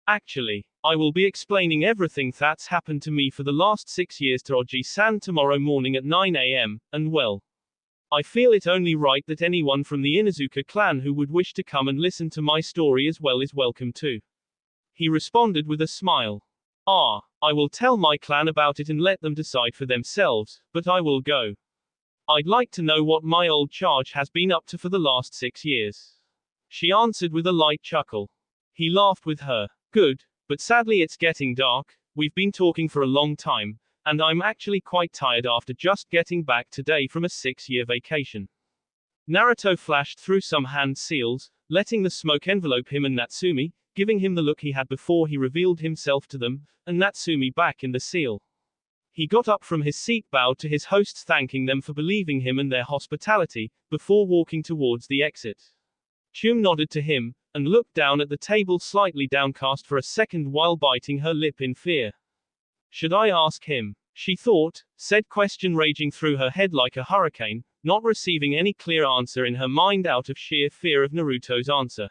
Actually, I will be explaining everything that's happened to me for the last 6 years to Oji-san tomorrow morning at 9 a.m., and well, I feel it only right that anyone from the Inuzuka clan who would wish to come and listen to my story as well is welcome too. He responded with a smile. I will tell my clan about it and let them decide for themselves, but I will go. I'd like to know what my old charge has been up to for the last 6 years. She answered with a light chuckle. He laughed with her. Good, but sadly it's getting dark. We've been talking for a long time, and I'm actually quite tired after just getting back today from a 6-year vacation. Naruto flashed through some hand seals, letting the smoke envelope him and Natsumi, giving him the look he had before he revealed himself to them, and Natsumi back in the seal. He got up from his seat, bowed to his hosts, thanking them for believing him and their hospitality, before walking towards the exit. Kyuubi nodded to him, and looked down at the table, slightly downcast for a second while biting her lip in fear. Should I ask him? She thought, said question raging through her head like a hurricane, not receiving any clear answer in her mind out of sheer fear of Naruto's answer.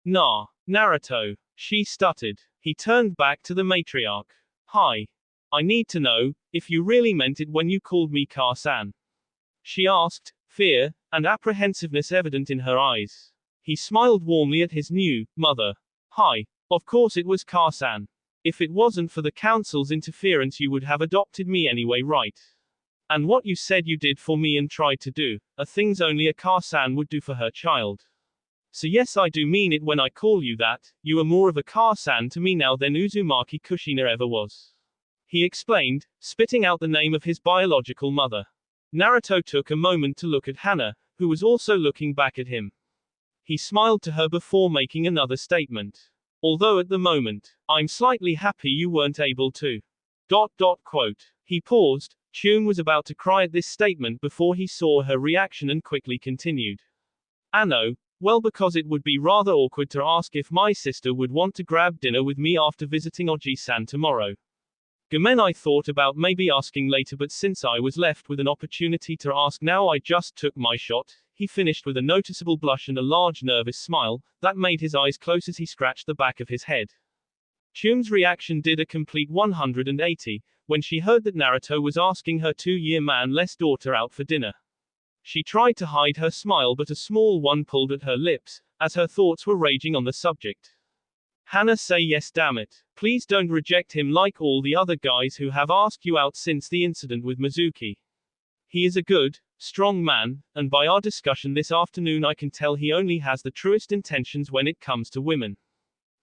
Nah, Naruto, she stuttered. He turned back to the matriarch. Hi. I need to know if you really meant it when you called me Ka-san. She asked, fear and apprehensiveness evident in her eyes. He smiled warmly at his new mother. Hi. Of course it was Ka-san. If it wasn't for the council's interference you would have adopted me anyway, right? And what you said you did for me and tried to do are things only a Ka-san would do for her child. So yes, I do mean it when I call you that. You are more of a Ka-san to me now than Uzumaki Kushina ever was. he explained, spitting out the name of his biological mother. Naruto took a moment to look at Hana, who was also looking back at him. He smiled to her before making another statement. Although at the moment, I'm slightly happy you weren't able to. Quote. He paused. Chun was about to cry at this statement before he saw her reaction and quickly continued. Ano, well, because it would be rather awkward to ask if my sister would want to grab dinner with me after visiting Oji-san tomorrow. Gamen, I thought about maybe asking later, but since I was left with an opportunity to ask now, I just took my shot. He finished with a noticeable blush and a large nervous smile that made his eyes close as he scratched the back of his head. Chun's reaction did a complete 180 when she heard that Naruto was asking her 2-year man-less daughter out for dinner. She tried to hide her smile, but a small one pulled at her lips as her thoughts were raging on the subject. Hana, say yes, damn it. Please don't reject him like all the other guys who have asked you out since the incident with Mizuki. He is a good, strong man, and by our discussion this afternoon I can tell he only has the truest intentions when it comes to women.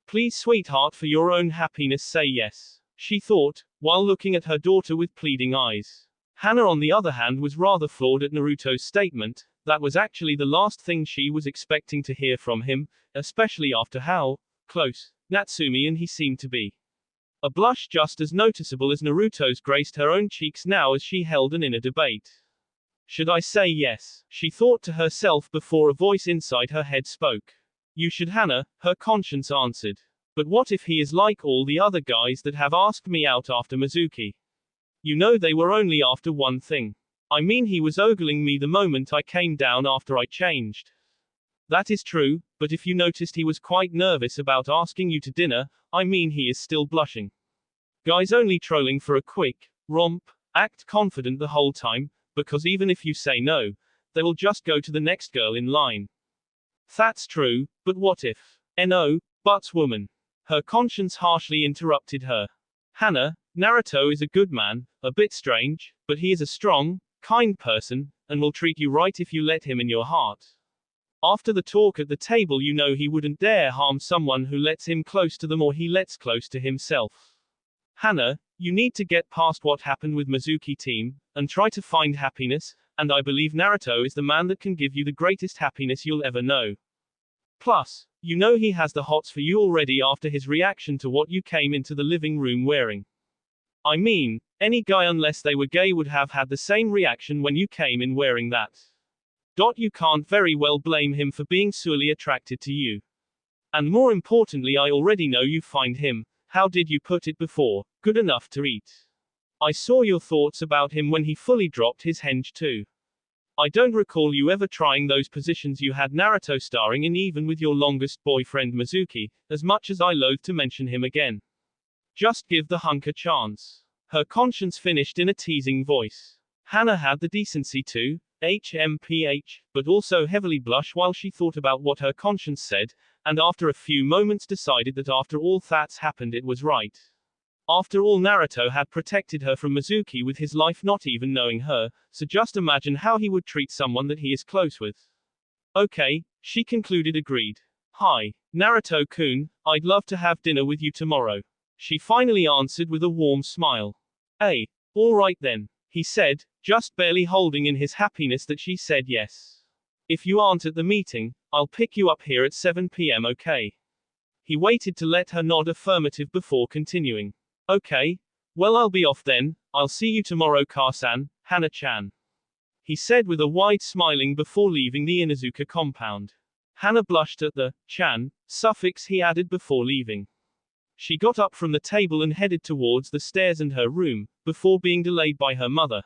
Please, sweetheart, for your own happiness, say yes, she thought, while looking at her daughter with pleading eyes. Hana, on the other hand, was rather floored at Naruto's statement. That was actually the last thing she was expecting to hear from him, especially after how close Natsumi and he seemed to be. A blush just as noticeable as Naruto's graced her own cheeks now as she held an inner debate. Should I say yes? She thought to herself before a voice inside her head spoke. You should, Hana, her conscience answered. But what if he is like all the other guys that have asked me out after Mizuki? You know, they were only after one thing. I mean, he was ogling me the moment I came down after I changed. That is true, but if you noticed, he was quite nervous about asking you to dinner. I mean, he is still blushing. Guys only trolling for a quick romp, act confident the whole time, because even if you say no, they will just go to the next girl in line. That's true, but what if? No, but woman. Her conscience harshly interrupted her. Hana, Naruto is a good man, a bit strange, but he is a strong, kind person, and will treat you right if you let him in your heart. After the talk at the table, you know he wouldn't dare harm someone who lets him close to them or he lets close to himself. Hana, you need to get past what happened with Mizuki team, and try to find happiness, and I believe Naruto is the man that can give you the greatest happiness you'll ever know. Plus, you know he has the hots for you already after his reaction to what you came into the living room wearing. I mean, any guy unless they were gay would have had the same reaction when you came in wearing that. You can't very well blame him for being sorely attracted to you. And more importantly, I already know you find him, how did you put it before, good enough to eat. I saw your thoughts about him when he fully dropped his henge too. I don't recall you ever trying those positions you had Naruto starring in, even with your longest boyfriend Mizuki, as much as I loathe to mention him again. Just give the hunk a chance. Her conscience finished in a teasing voice. Hana had the decency to but also heavily blush while she thought about what her conscience said, and after a few moments decided that after all that's happened it was right. After all, Naruto had protected her from Mizuki with his life, not even knowing her, so just imagine how he would treat someone that he is close with. Okay, she concluded. Agreed. Hi, Naruto-kun, I'd love to have dinner with you tomorrow. She finally answered with a warm smile. Hey, all right then, he said, just barely holding in his happiness that she said yes. If you aren't at the meeting, I'll pick you up here at 7 p.m. okay? He waited to let her nod affirmative before continuing. Okay, well, I'll be off then. I'll see you tomorrow, Ka-san, Hana-chan. He said with a wide smiling before leaving the Inuzuka compound. Hana blushed at the chan suffix he added before leaving. She got up from the table and headed towards the stairs and her room, before being delayed by her mother.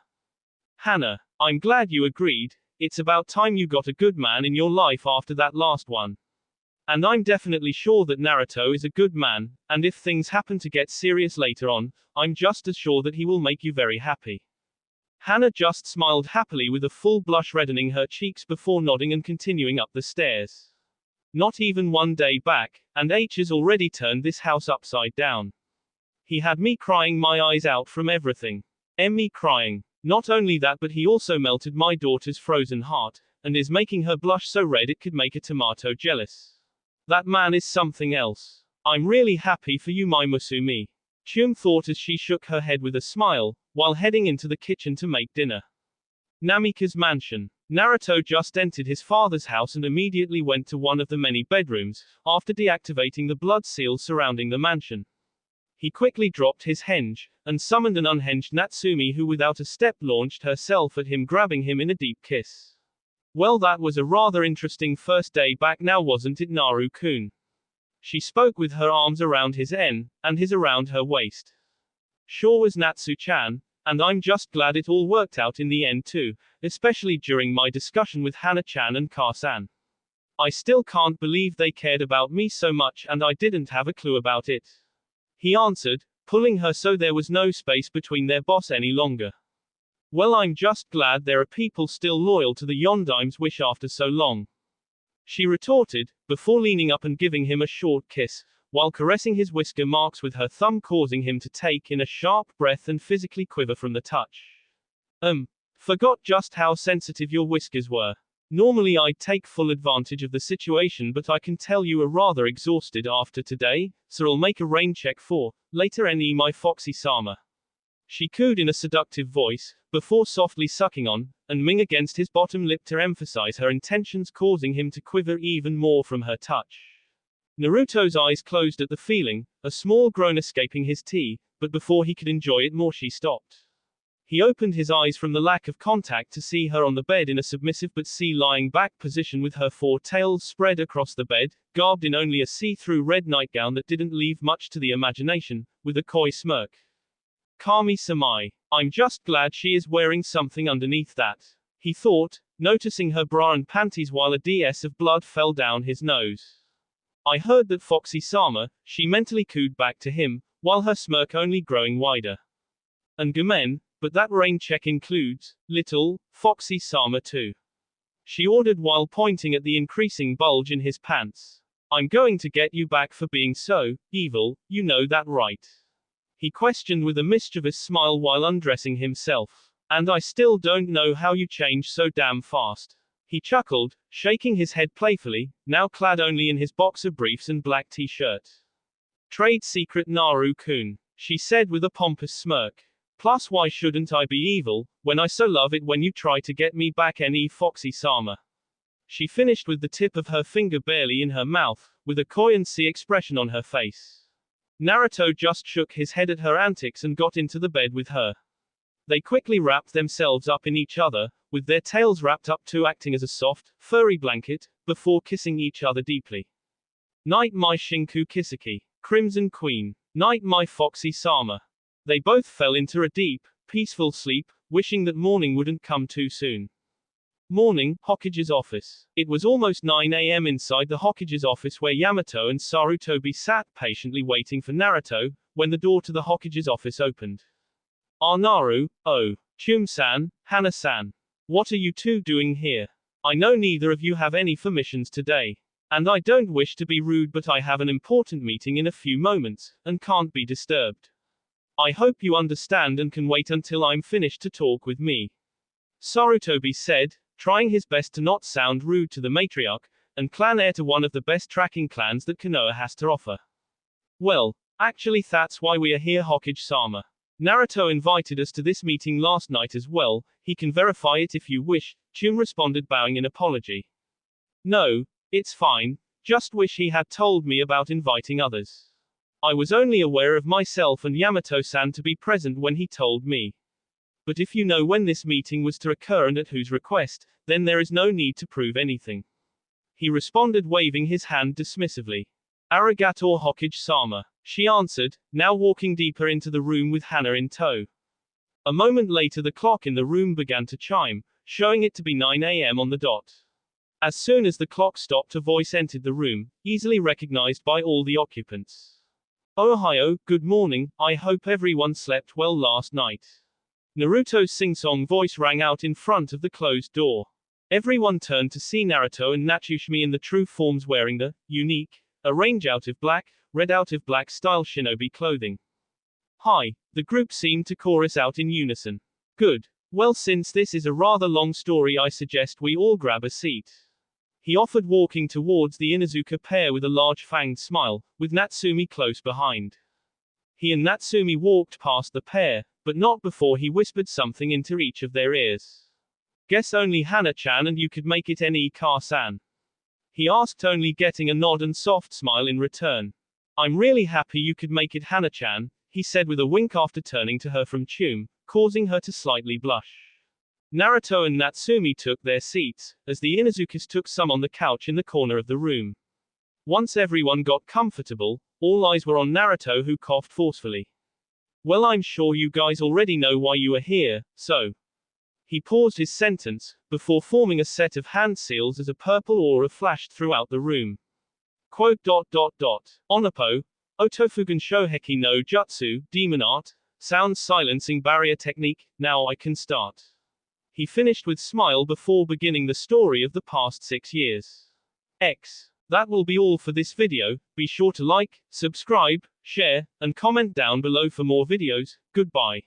Hana, I'm glad you agreed. It's about time you got a good man in your life after that last one. And I'm definitely sure that Naruto is a good man, and if things happen to get serious later on, I'm just as sure that he will make you very happy. Hana just smiled happily with a full blush reddening her cheeks before nodding and continuing up the stairs. Not even one day back, and H has already turned this house upside down. He had me crying my eyes out from everything. Me crying. Not only that, but he also melted my daughter's frozen heart, and is making her blush so red it could make a tomato jealous. That man is something else. I'm really happy for you, my Musumi. Chum thought as she shook her head with a smile, while heading into the kitchen to make dinner. Namika's mansion. Naruto just entered his father's house and immediately went to one of the many bedrooms, after deactivating the blood seal surrounding the mansion. He quickly dropped his henge, and summoned an unhinged Natsumi who without a step launched herself at him, grabbing him in a deep kiss. Well, that was a rather interesting first day back now, wasn't it, Naru-kun? She spoke with her arms around his and his around her waist. Sure was Natsu-chan, and I'm just glad it all worked out in the end too, especially during my discussion with Hana-chan and Ka-san. I still can't believe they cared about me so much and I didn't have a clue about it. He answered, pulling her so there was no space between their boss any longer. Well, I'm just glad there are people still loyal to the Yondime's wish after so long. She retorted, before leaning up and giving him a short kiss, while caressing his whisker marks with her thumb, causing him to take in a sharp breath and physically quiver from the touch. Forgot just how sensitive your whiskers were. Normally I'd take full advantage of the situation, but I can tell you are rather exhausted after today, so I'll make a rain check for later my Foxy-sama. She cooed in a seductive voice, before softly sucking on and Ming against his bottom lip to emphasize her intentions, causing him to quiver even more from her touch. Naruto's eyes closed at the feeling, a small groan escaping his tea, but before he could enjoy it more she stopped. He opened his eyes from the lack of contact to see her on the bed in a submissive but lying back position with her four tails spread across the bed, garbed in only a see-through red nightgown that didn't leave much to the imagination, with a coy smirk. Kami-sama. I'm just glad she is wearing something underneath that, he thought, noticing her bra and panties while a DS of blood fell down his nose. I heard that, Foxy-sama, she mentally cooed back to him, while her smirk only growing wider. And Gomen, but that rain check includes little Foxy-sama too, she ordered while pointing at the increasing bulge in his pants. I'm going to get you back for being so evil, you know that, right? He questioned with a mischievous smile while undressing himself. And I still don't know how you change so damn fast. He chuckled, shaking his head playfully, now clad only in his boxer briefs and black t-shirt. Trade secret, Naru-kun, she said with a pompous smirk. Plus, why shouldn't I be evil, when I so love it when you try to get me back, Foxy-sama? She finished with the tip of her finger barely in her mouth, with a coy and sea expression on her face. Naruto just shook his head at her antics and got into the bed with her. They quickly wrapped themselves up in each other, with their tails wrapped up too, acting as a soft, furry blanket, before kissing each other deeply. Night, my Shinku Kiseki, Crimson Queen. Night, my Foxy-sama. They both fell into a deep, peaceful sleep, wishing that morning wouldn't come too soon. Morning, Hokage's office. It was almost 9 a.m. inside the Hokage's office, where Yamato and Sarutobi sat patiently waiting for Naruto, when the door to the Hokage's office opened. Ah, Naru, oh, Chum-san, Hana-san. What are you two doing here? I know neither of you have any missions today. And I don't wish to be rude, but I have an important meeting in a few moments, and can't be disturbed. I hope you understand and can wait until I'm finished to talk with me. Sarutobi said, trying his best to not sound rude to the matriarch, and clan heir to one of the best tracking clans that Konoha has to offer. Well, actually that's why we are here, Hokage-sama. Naruto invited us to this meeting last night as well, he can verify it if you wish, Chum responded, bowing in apology. No, it's fine, just wish he had told me about inviting others. I was only aware of myself and Yamato-san to be present when he told me. But if you know when this meeting was to occur and at whose request, then there is no need to prove anything. He responded, waving his hand dismissively. Arigato, Hokage-sama, she answered, now walking deeper into the room with Hana in tow. A moment later the clock in the room began to chime, showing it to be 9 a.m. on the dot. As soon as the clock stopped, a voice entered the room, easily recognized by all the occupants. Ohio, good morning, I hope everyone slept well last night. Naruto's sing-song voice rang out in front of the closed door. Everyone turned to see Naruto and Natsushimi in the true forms, wearing the unique, arrange out of black, red out of black style shinobi clothing. Hi, the group seemed to chorus out in unison. Good. Well, since this is a rather long story, I suggest we all grab a seat. He offered, walking towards the Inuzuka pair with a large fanged smile, with Natsumi close behind. He and Natsumi walked past the pair, but not before he whispered something into each of their ears. Guess only Hana-chan and you could make it Ika-san. He asked, only getting a nod and soft smile in return. I'm really happy you could make it Hana-chan, he said with a wink after turning to her from Chum, causing her to slightly blush. Naruto and Natsumi took their seats, as the Inazukis took some on the couch in the corner of the room. Once everyone got comfortable, all eyes were on Naruto, who coughed forcefully. Well, I'm sure you guys already know why you are here, so. He paused his sentence, before forming a set of hand seals as a purple aura flashed throughout the room. Quote, Onopo, Otofugen Shoheki no Jutsu, Demon Art, Sounds Silencing Barrier Technique, now I can start. He finished with smile before beginning the story of the past 6 years. That will be all for this video. Be sure to like, subscribe, share, and comment down below for more videos. Goodbye.